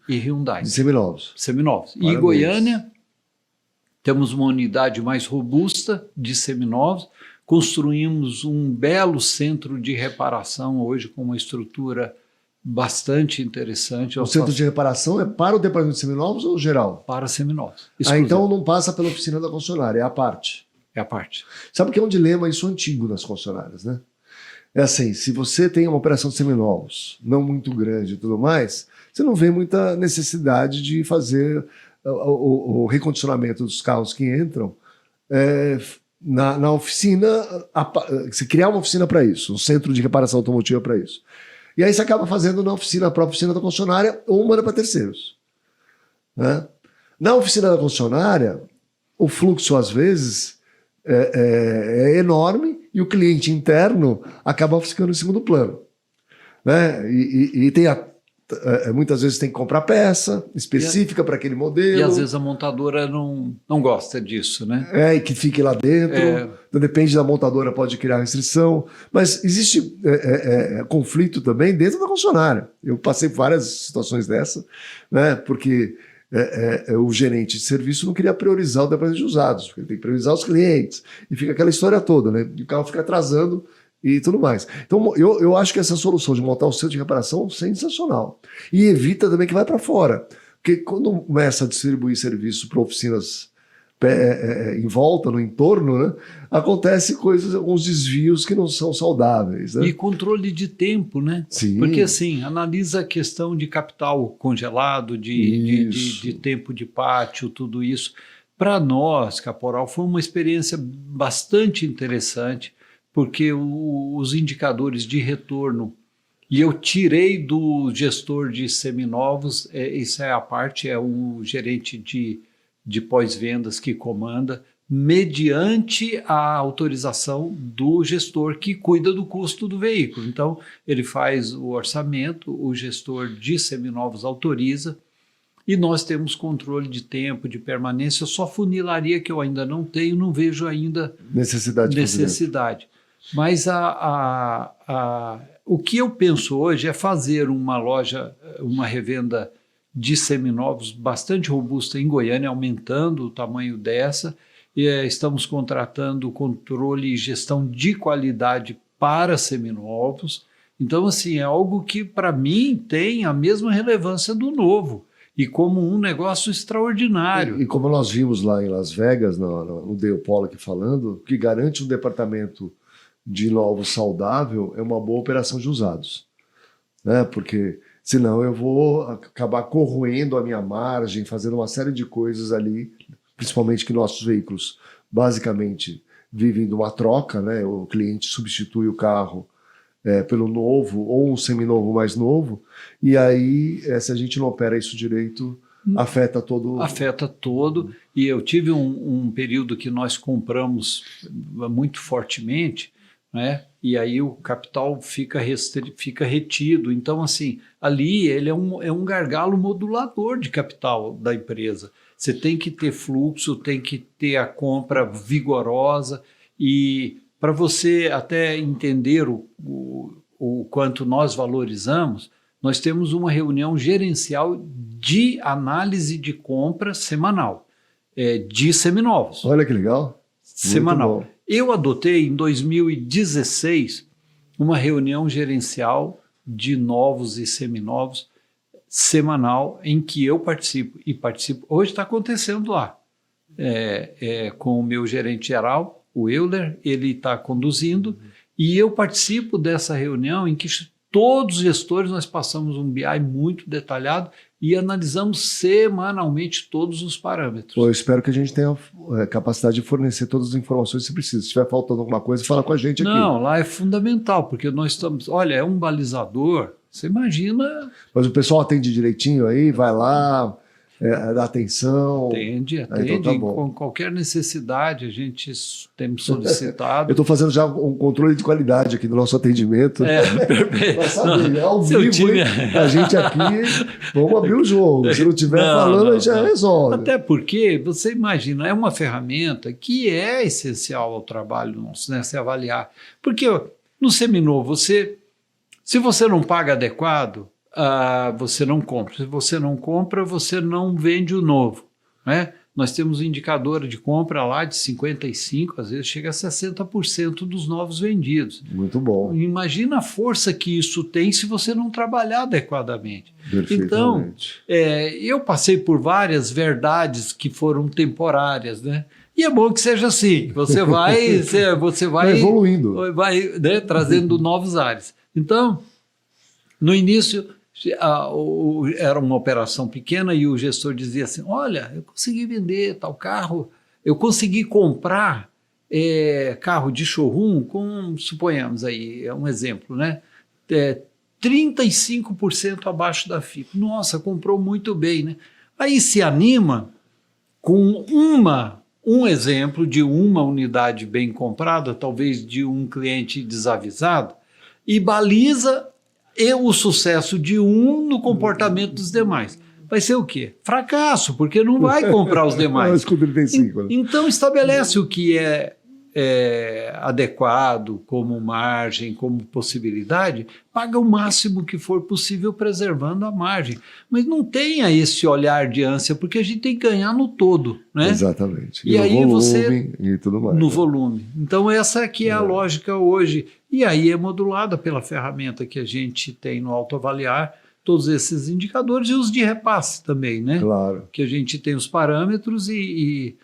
e Hyundai. De seminovos. Seminovos. Parabéns. E Goiânia, temos uma unidade mais robusta de seminovos, construímos um belo centro de reparação hoje com uma estrutura bastante interessante. O centro de reparação é para o departamento de seminovos ou geral? Para seminovos. Então não passa pela oficina da concessionária, é a parte. É a parte. Sabe que é um dilema isso antigo nas concessionárias, né? É assim, se você tem uma operação de seminovos não muito grande e tudo mais, você não vê muita necessidade de fazer o recondicionamento dos carros que entram na oficina, você criar uma oficina para isso, um centro de reparação automotiva para isso. E aí você acaba fazendo na própria oficina da concessionária ou manda para terceiros. Né? Na oficina da concessionária, o fluxo, às vezes, é enorme e o cliente interno acaba ficando em segundo plano. Né? E tem muitas vezes tem que comprar peça específica para aquele modelo. E às vezes a montadora não gosta disso, né? E que fique lá dentro. Então, depende da montadora, pode criar restrição. Mas existe conflito também dentro da concessionária. Eu passei por várias situações dessa, né? Porque o gerente de serviço não queria priorizar o departamento de usados, porque ele tem que priorizar os clientes. E fica aquela história toda, né? E o carro fica atrasando e tudo mais. Então, eu acho que essa solução de montar o centro de reparação é sensacional. E evita também que vai para fora. Porque quando começa a distribuir serviço para oficinas em volta, no entorno, né, acontece alguns desvios que não são saudáveis. Né? E controle de tempo, né? Sim. Porque assim, analisa a questão de capital congelado, de tempo de pátio, tudo isso. Para nós, Caporal, foi uma experiência bastante interessante, porque os indicadores de retorno, e eu tirei do gestor de seminovos, isso é a parte, é o gerente de pós-vendas que comanda, mediante a autorização do gestor que cuida do custo do veículo. Então, ele faz o orçamento, o gestor de seminovos autoriza, e nós temos controle de tempo, de permanência, só funilaria que eu ainda não tenho, não vejo ainda necessidade. Mas o que eu penso hoje é fazer uma loja, uma revenda de seminovos bastante robusta em Goiânia, aumentando o tamanho dessa. Estamos contratando controle e gestão de qualidade para seminovos. Então, assim, é algo que, para mim, tem a mesma relevância do novo e como um negócio extraordinário. E como nós vimos lá em Las Vegas, no Dale Pollack falando, que garante um departamento de novo saudável é uma boa operação de usados. Né? Porque senão eu vou acabar corroendo a minha margem, fazendo uma série de coisas ali, principalmente que nossos veículos basicamente vivem de uma troca, né? O cliente substitui o carro pelo novo ou um seminovo mais novo, e aí se a gente não opera isso direito, afeta todo. Afeta todo, e eu tive um período que nós compramos muito fortemente, né? E aí o capital fica retido. Então, assim, ali ele é um gargalo modulador de capital da empresa. Você tem que ter fluxo, tem que ter a compra vigorosa, e para você até entender o quanto nós valorizamos, nós temos uma reunião gerencial de análise de compra semanal, de seminovos. Olha que legal. Semanal. Eu adotei em 2016 uma reunião gerencial de novos e seminovos semanal em que eu participo. Hoje está acontecendo lá. com o meu gerente geral, o Euler, ele está conduzindo, e eu participo dessa reunião em que todos os gestores nós passamos um BI muito detalhado e analisamos semanalmente todos os parâmetros. Pô, eu espero que a gente tenha capacidade de fornecer todas as informações que você precisa. Se estiver faltando alguma coisa, fala com a gente aqui. Não, lá é fundamental, porque nós estamos... Olha, é um balizador, você imagina... Mas o pessoal atende direitinho aí, vai lá, dá atenção. Atende, Então tá bom. com qualquer necessidade, a gente tem solicitado. Eu estou fazendo já um controle de qualidade aqui do nosso atendimento. Perfeito. Mas sabe, ao Seu vivo, time... a gente aqui, vamos abrir o jogo. Se não estiver falando, a gente já resolve. Até porque, você imagina, é uma ferramenta que é essencial ao trabalho nosso, né? Se avaliar. Porque no seminovo, se você não paga adequado, você não compra. Se você não compra, você não vende o novo, né? Nós temos um indicador de compra lá de 55%, às vezes chega a 60% dos novos vendidos. Muito bom. Imagina a força que isso tem se você não trabalhar adequadamente. Então, eu passei por várias verdades que foram temporárias, né? E é bom que seja assim, você vai evoluindo, vai, né, trazendo novos ares. Então, no início, era uma operação pequena e o gestor dizia assim, olha, eu consegui vender tal carro, eu consegui comprar carro de showroom com, suponhamos aí, é um exemplo, né? 35% abaixo da FIP. Nossa, comprou muito bem, né? Aí se anima com um exemplo de uma unidade bem comprada, talvez de um cliente desavisado, e baliza o sucesso de um no comportamento dos demais. Vai ser o quê? Fracasso, porque não vai comprar os demais. Então estabelece o que é adequado como margem, como possibilidade, paga o máximo que for possível preservando a margem. Mas não tenha esse olhar de ânsia, porque a gente tem que ganhar no todo, né? Exatamente. E aí volume, você... E tudo mais. No volume. Então essa aqui é a lógica hoje. E aí é modulada pela ferramenta que a gente tem no autoavaliar, todos esses indicadores e os de repasse também, né? Claro. Que a gente tem os parâmetros e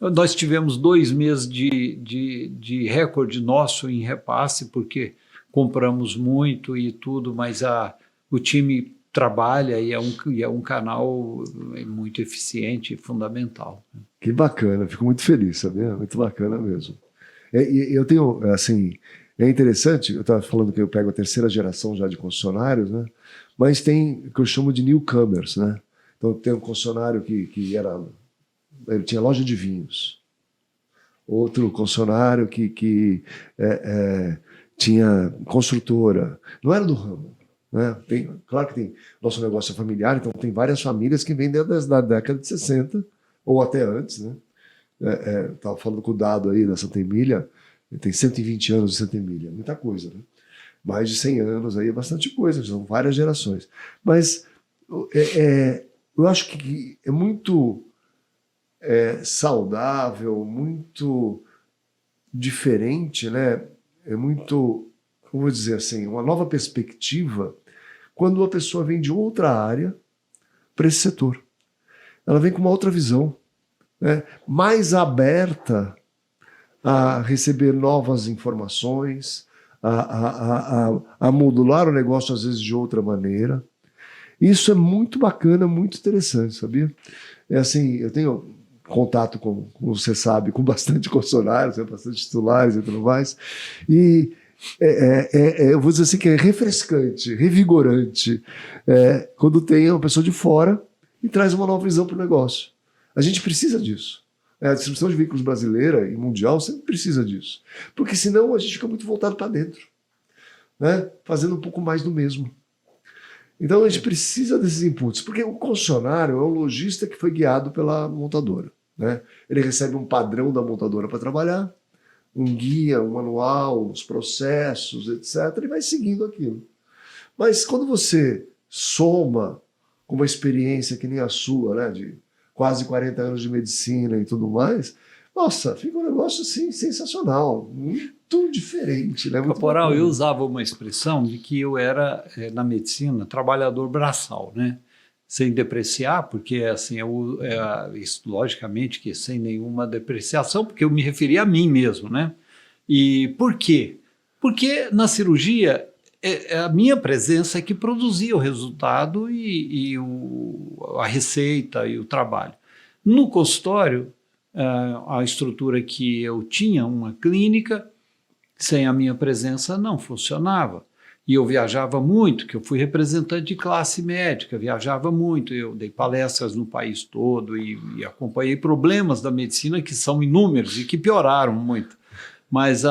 nós tivemos 2 meses de recorde nosso em repasse, porque compramos muito e tudo, mas o time trabalha e é um canal muito eficiente e fundamental. Que bacana, fico muito feliz, sabia? Muito bacana mesmo. Eu tenho, assim, é interessante, eu estava falando que eu pego a 3ª geração já de concessionários, né? Mas tem o que eu chamo de newcomers, né? Então tem um concessionário que ele tinha loja de vinhos. Outro concessionário que tinha construtora. Não era do ramo. Né? Claro que tem. Nosso negócio é familiar, então tem várias famílias que vêm desde a década de 60, ou até antes. Né? Estava falando com o Dado aí da Santa Emília, tem 120 anos de Santa Emília, muita coisa. Né? Mais de 100 anos aí é bastante coisa, são várias gerações. Mas eu acho que é muito saudável, muito diferente, né? É muito, como vou dizer assim, uma nova perspectiva quando a pessoa vem de outra área para esse setor. Ela vem com uma outra visão, né? Mais aberta a receber novas informações, a modular o negócio às vezes de outra maneira. Isso é muito bacana, muito interessante, sabia? É assim, eu tenho contato como você sabe, com bastante concessionários, bastante titulares e tudo mais, e eu vou dizer assim que é refrescante, revigorante, quando tem uma pessoa de fora e traz uma nova visão para o negócio. A gente precisa disso. A distribuição de veículos brasileira e mundial sempre precisa disso, porque senão a gente fica muito voltado para dentro, né? Fazendo um pouco mais do mesmo. Então a gente precisa desses inputs, porque o concessionário é um lojista que foi guiado pela montadora. Né? Ele recebe um padrão da montadora para trabalhar, um guia, um manual, os processos, etc., e vai seguindo aquilo. Mas quando você soma com uma experiência que nem a sua, né, de quase 40 anos de medicina e tudo mais, nossa, fica um negócio assim sensacional, muito diferente. Né? Muito Caporal, bacana. eu usava uma expressão de que eu era, na medicina, trabalhador braçal, né? sem depreciar, porque assim, isso, logicamente que sem nenhuma depreciação, porque eu me referi a mim mesmo, né? E por quê? Porque na cirurgia a minha presença é que produzia o resultado e a receita e o trabalho. No consultório, a estrutura que eu tinha, uma clínica, sem a minha presença não funcionava. E eu viajava muito, que eu fui representante de classe médica, viajava muito, eu dei palestras no país todo e acompanhei problemas da medicina que são inúmeros e que pioraram muito. Mas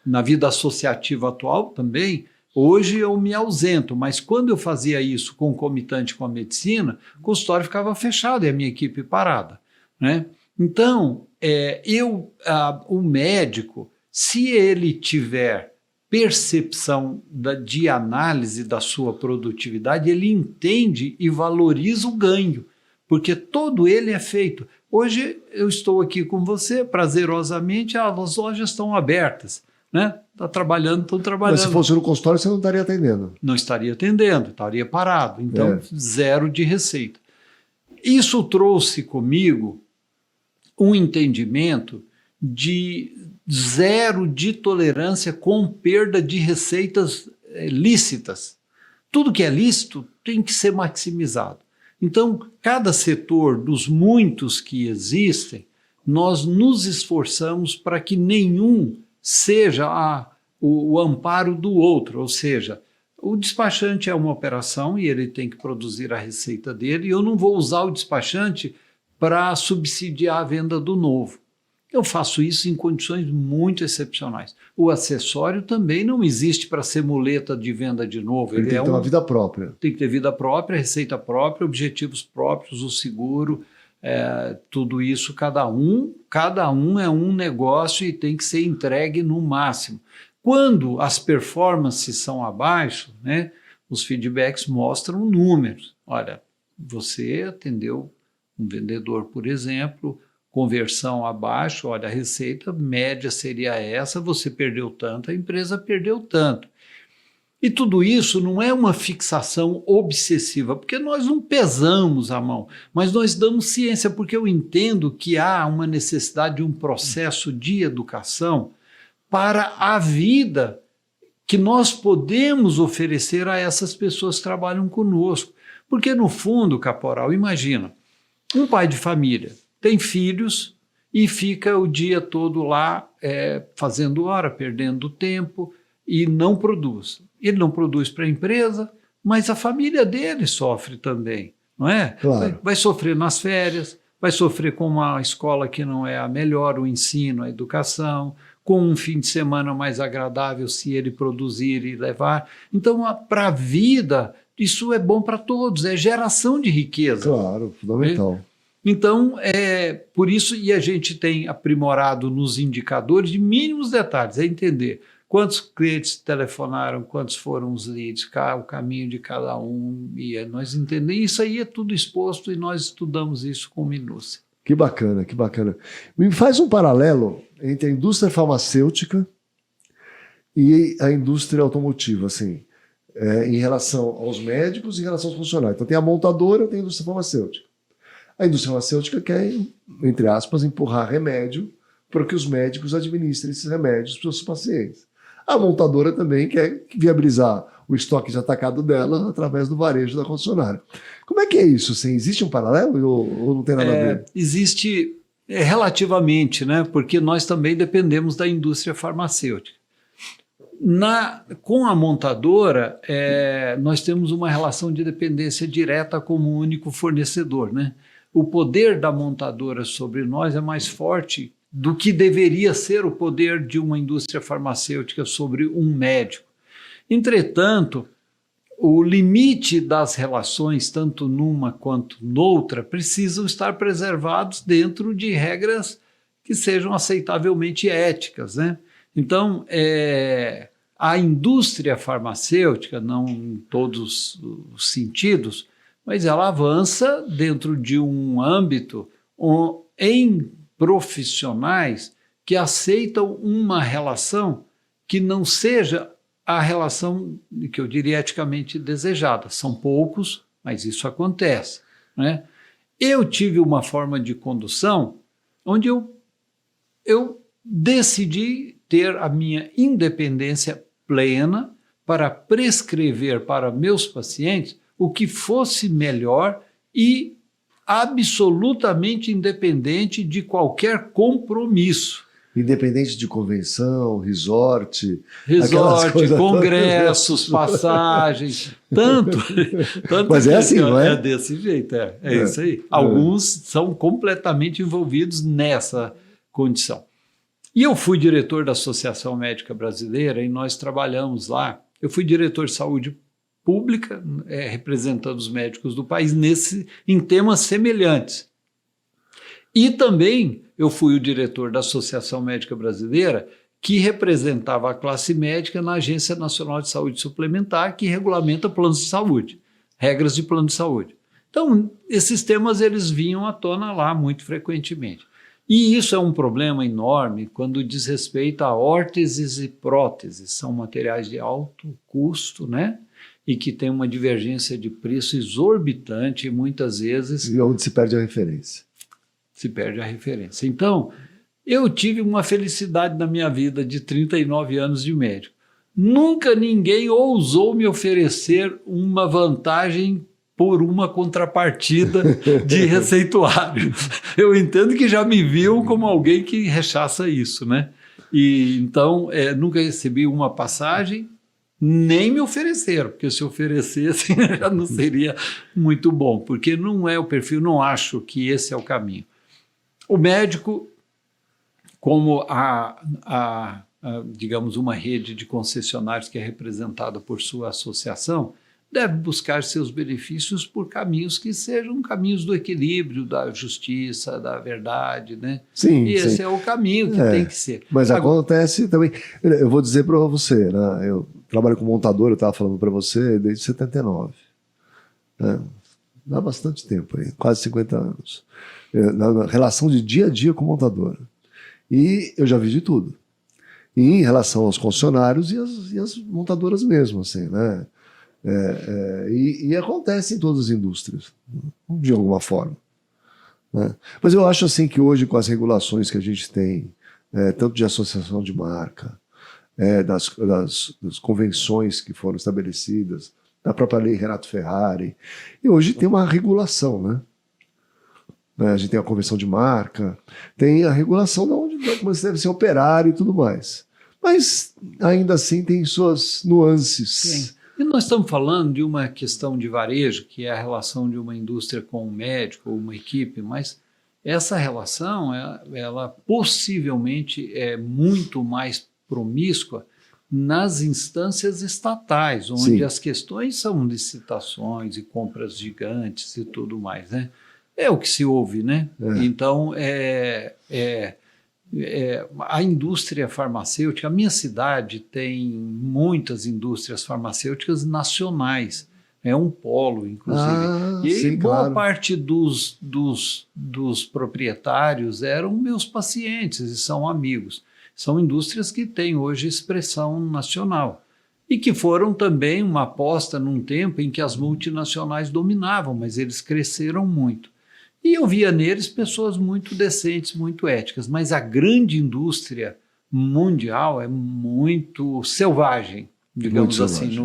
na vida associativa atual também, hoje eu me ausento, mas quando eu fazia isso concomitante com a medicina, o consultório ficava fechado e a minha equipe parada, né? Então, o médico, se ele tiver percepção de análise da sua produtividade, ele entende e valoriza o ganho, porque todo ele é feito. Hoje eu estou aqui com você, prazerosamente, as lojas estão abertas, né? Estão trabalhando. Mas se fosse no consultório, você não estaria atendendo. Não estaria atendendo, estaria parado. Então, zero de receita. Isso trouxe comigo um entendimento de zero de tolerância com perda de receitas lícitas. Tudo que é lícito tem que ser maximizado. Então, cada setor dos muitos que existem, nós nos esforçamos para que nenhum seja o amparo do outro, ou seja, o despachante é uma operação e ele tem que produzir a receita dele, e eu não vou usar o despachante para subsidiar a venda do novo. Eu faço isso em condições muito excepcionais. O acessório também não existe para ser muleta de venda de novo. Ele tem que ter uma vida própria. Tem que ter vida própria, receita própria, objetivos próprios, o seguro, tudo isso, cada um é um negócio e tem que ser entregue no máximo. Quando as performances são abaixo, né, os feedbacks mostram números. Olha, você atendeu um vendedor, por exemplo, conversão abaixo, olha, a receita média seria essa, você perdeu tanto, a empresa perdeu tanto. E tudo isso não é uma fixação obsessiva, porque nós não pesamos a mão, mas nós damos ciência, porque eu entendo que há uma necessidade de um processo de educação para a vida que nós podemos oferecer a essas pessoas que trabalham conosco. Porque, no fundo, caporal, imagina, um pai de família tem filhos e fica o dia todo lá fazendo hora, perdendo tempo e não produz. Ele não produz para a empresa, mas a família dele sofre também, não é? Claro. Vai sofrer nas férias, vai sofrer com uma escola que não é a melhor, o ensino, a educação, com um fim de semana mais agradável se ele produzir e levar. Então, para a vida, isso é bom para todos, é geração de riqueza. Claro, fundamental. Então, por isso, e a gente tem aprimorado nos indicadores de mínimos detalhes, é entender quantos clientes telefonaram, quantos foram os leads, o caminho de cada um, e nós entendemos. Isso aí é tudo exposto e nós estudamos isso com minúcia. Que bacana, que bacana. Me faz um paralelo entre a indústria farmacêutica e a indústria automotiva, assim, em relação aos médicos e em relação aos funcionários. Então tem a montadora, tem a indústria farmacêutica. A indústria farmacêutica quer, entre aspas, empurrar remédio para que os médicos administrem esses remédios para os seus pacientes. A montadora também quer viabilizar o estoque de atacado dela através do varejo da concessionária. Como é que é isso? Assim, existe um paralelo ou não tem nada a ver? Existe relativamente, né? Porque nós também dependemos da indústria farmacêutica. Com a montadora, nós temos uma relação de dependência direta como único fornecedor, né? O poder da montadora sobre nós é mais forte do que deveria ser o poder de uma indústria farmacêutica sobre um médico. Entretanto, o limite das relações, tanto numa quanto noutra, precisam estar preservados dentro de regras que sejam aceitavelmente éticas, né? Então, a indústria farmacêutica, não em todos os sentidos, mas ela avança dentro de um âmbito em profissionais que aceitam uma relação que não seja a relação que eu diria eticamente desejada. São poucos, mas isso acontece, né? Eu tive uma forma de condução onde eu decidi ter a minha independência plena para prescrever para meus pacientes o que fosse melhor e absolutamente independente de qualquer compromisso. Independente de convenção, aquelas coisas congressos, passagens, tanto Mas é assim, não é? É desse jeito, é isso aí. Alguns são completamente envolvidos nessa condição. E eu fui diretor da Associação Médica Brasileira e nós trabalhamos lá. Eu fui diretor de saúde pública, representando os médicos do país em temas semelhantes. E também eu fui o diretor da Associação Médica Brasileira, que representava a classe médica na Agência Nacional de Saúde Suplementar, que regulamenta planos de saúde, regras de plano de saúde. Então, esses temas eles vinham à tona lá muito frequentemente. E isso é um problema enorme quando diz respeito a órteses e próteses. São materiais de alto custo, né? E que tem uma divergência de preço exorbitante e muitas vezes... E onde se perde a referência. Se perde a referência. Então, eu tive uma felicidade na minha vida de 39 anos de médico. Nunca ninguém ousou me oferecer uma vantagem por uma contrapartida de receituário. Eu entendo que já me viu como alguém que rechaça isso, né? E então, nunca recebi uma passagem, nem me ofereceram, porque se oferecessem já não seria muito bom, porque não é o perfil, não acho que esse é o caminho. O médico, como digamos, uma rede de concessionários que é representada por sua associação, deve buscar seus benefícios por caminhos que sejam caminhos do equilíbrio, da justiça, da verdade, né? Sim, e esse é o caminho que tem que ser. Mas acontece também, eu vou dizer para você, né? Eu trabalho com montador, eu estava falando para você, desde 79. Né? Dá bastante tempo aí, quase 50 anos. Na relação de dia a dia com montadora. E eu já vi de tudo. E em relação aos concessionários e as montadoras mesmo, assim, né? E acontece em todas as indústrias, de alguma forma. Né? Mas eu acho assim que hoje, com as regulações que a gente tem, tanto de associação de marca, das convenções que foram estabelecidas, da própria lei Renato Ferrari, e hoje tem uma regulação, né? A gente tem a convenção de marca, tem a regulação de onde você deve ser operário e tudo mais. Mas, ainda assim, tem suas nuances. E nós estamos falando de uma questão de varejo, que é a relação de uma indústria com um médico ou uma equipe, mas essa relação, ela possivelmente é muito mais promíscua nas instâncias estatais, onde Sim. as questões são licitações e compras gigantes e tudo mais, né? É o que se ouve, né? Então, a indústria farmacêutica, a minha cidade tem muitas indústrias farmacêuticas nacionais, é um polo, inclusive. E sim, boa claro. parte dos proprietários eram meus pacientes e são amigos. São indústrias que têm hoje expressão nacional e que foram também uma aposta num tempo em que as multinacionais dominavam, mas eles cresceram muito. E eu via neles pessoas muito decentes, muito éticas, mas a grande indústria mundial é muito selvagem, digamos Muito assim,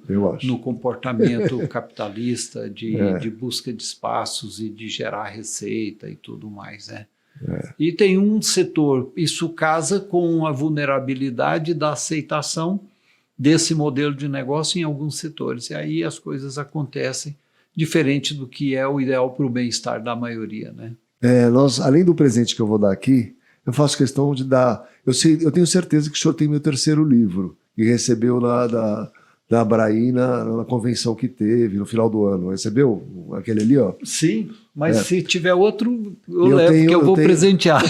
selvagem, no comportamento capitalista de busca de espaços e de gerar receita e tudo mais, né? E tem um setor, isso casa com a vulnerabilidade da aceitação desse modelo de negócio em alguns setores, e aí as coisas acontecem diferente do que é o ideal para o bem-estar da maioria, né? Além do presente que eu vou dar aqui, eu faço questão de dar... Eu tenho certeza que o senhor tem meu terceiro livro, e recebeu lá da Abraí na convenção que teve no final do ano. Recebeu aquele ali, ó? Sim, mas se tiver outro, eu levo, porque eu vou presentear.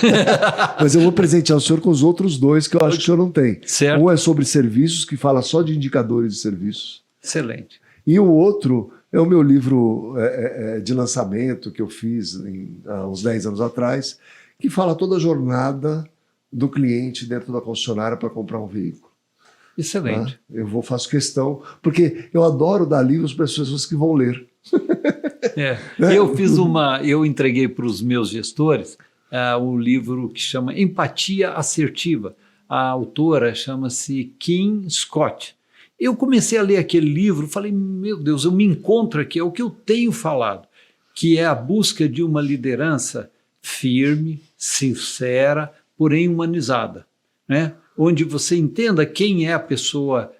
Mas eu vou presentear o senhor com os outros dois que eu acho que o senhor não tem. Certo. Um é sobre serviços, que fala só de indicadores de serviços. Excelente. E o outro é o meu livro de lançamento que eu fiz há uns 10 anos atrás, que fala toda a jornada do cliente dentro da concessionária para comprar um veículo. Excelente. Faço questão, porque eu adoro dar livros para as pessoas que vão ler. Eu entreguei para os meus gestores um livro que chama Empatia Assertiva. A autora chama-se Kim Scott. Eu comecei a ler aquele livro, falei, meu Deus, eu me encontro aqui, é o que eu tenho falado, que é a busca de uma liderança firme, sincera, porém humanizada, né? Onde você entenda quem é a pessoa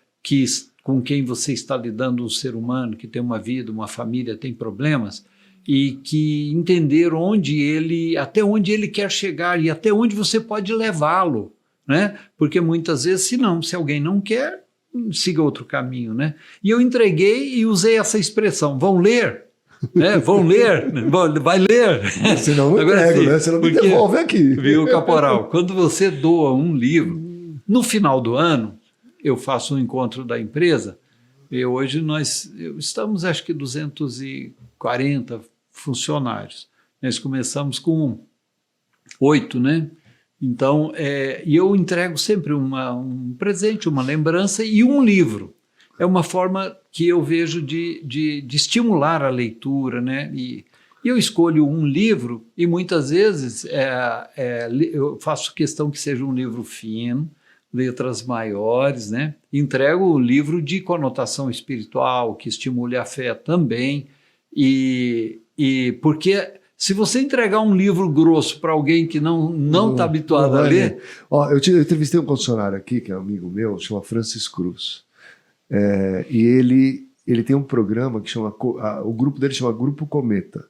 com quem você está lidando, um ser humano que tem uma vida, uma família, tem problemas, e que entender até onde ele quer chegar e até onde você pode levá-lo, né? Porque muitas vezes, se alguém não quer, siga outro caminho, né? E eu entreguei e usei essa expressão, vão ler? Vão ler, vai ler. Senão não entrego, né? Senão me devolve aqui. Viu, caporal? Quando você doa um livro, no final do ano, eu faço um encontro da empresa, e hoje nós estamos, acho que 240 funcionários. Nós começamos com 8, né? Então, e eu entrego sempre um presente, uma lembrança e um livro. É uma forma que eu vejo de estimular a leitura, né? E eu escolho um livro e muitas vezes eu faço questão que seja um livro fino, letras maiores, né? Entrego o livro de conotação espiritual, que estimule a fé também. E porque se você entregar um livro grosso para alguém que não está habituado a ler... Ó, eu entrevistei um concessionário aqui, que é um amigo meu, chama Francis Cruz. E ele tem um programa que chama... O grupo dele chama Grupo Cometa.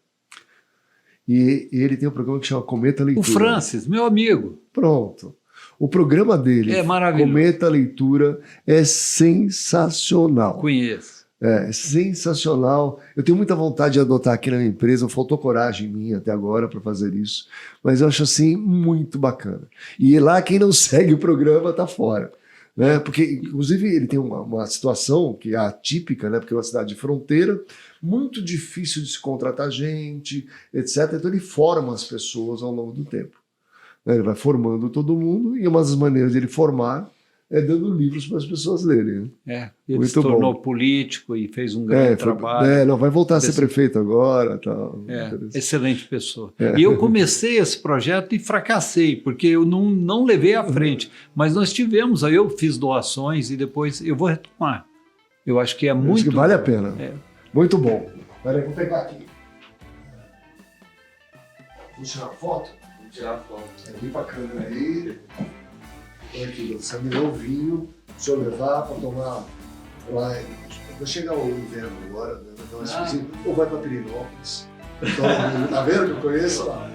E ele tem um programa que chama Cometa Leitura. O Francis, meu amigo. Pronto. O programa dele, é maravilhoso. Cometa Leitura, é sensacional. Conheço. É sensacional. Eu tenho muita vontade de adotar aqui na minha empresa, faltou coragem minha até agora para fazer isso, mas eu acho assim muito bacana. E lá quem não segue o programa está fora. Né? Porque, inclusive, ele tem uma situação que é atípica, né? Porque é uma cidade de fronteira, muito difícil de se contratar gente, etc. Então ele forma as pessoas ao longo do tempo. Ele vai formando todo mundo, e uma das maneiras de ele formar é dando livros para as pessoas lerem. Ele muito se tornou bom. Político e fez um grande trabalho. Não, vai voltar a ser prefeito agora. Tal. Excelente pessoa. E eu comecei esse projeto e fracassei, porque eu não levei à frente. Mas nós tivemos, aí eu fiz doações e depois eu vou retomar. Eu acho que é muito... Acho que vale a pena. Muito bom. Peraí, vou pegar aqui. Vamos tirar foto? Vamos tirar foto. Vem pra câmera aí. Olha aqui, você me deu o vinho, se eu levar para tomar lá. Vai chegar o inverno agora, né? Então, ou vai para Pirinópolis. Então, tá vendo que eu conheço lá?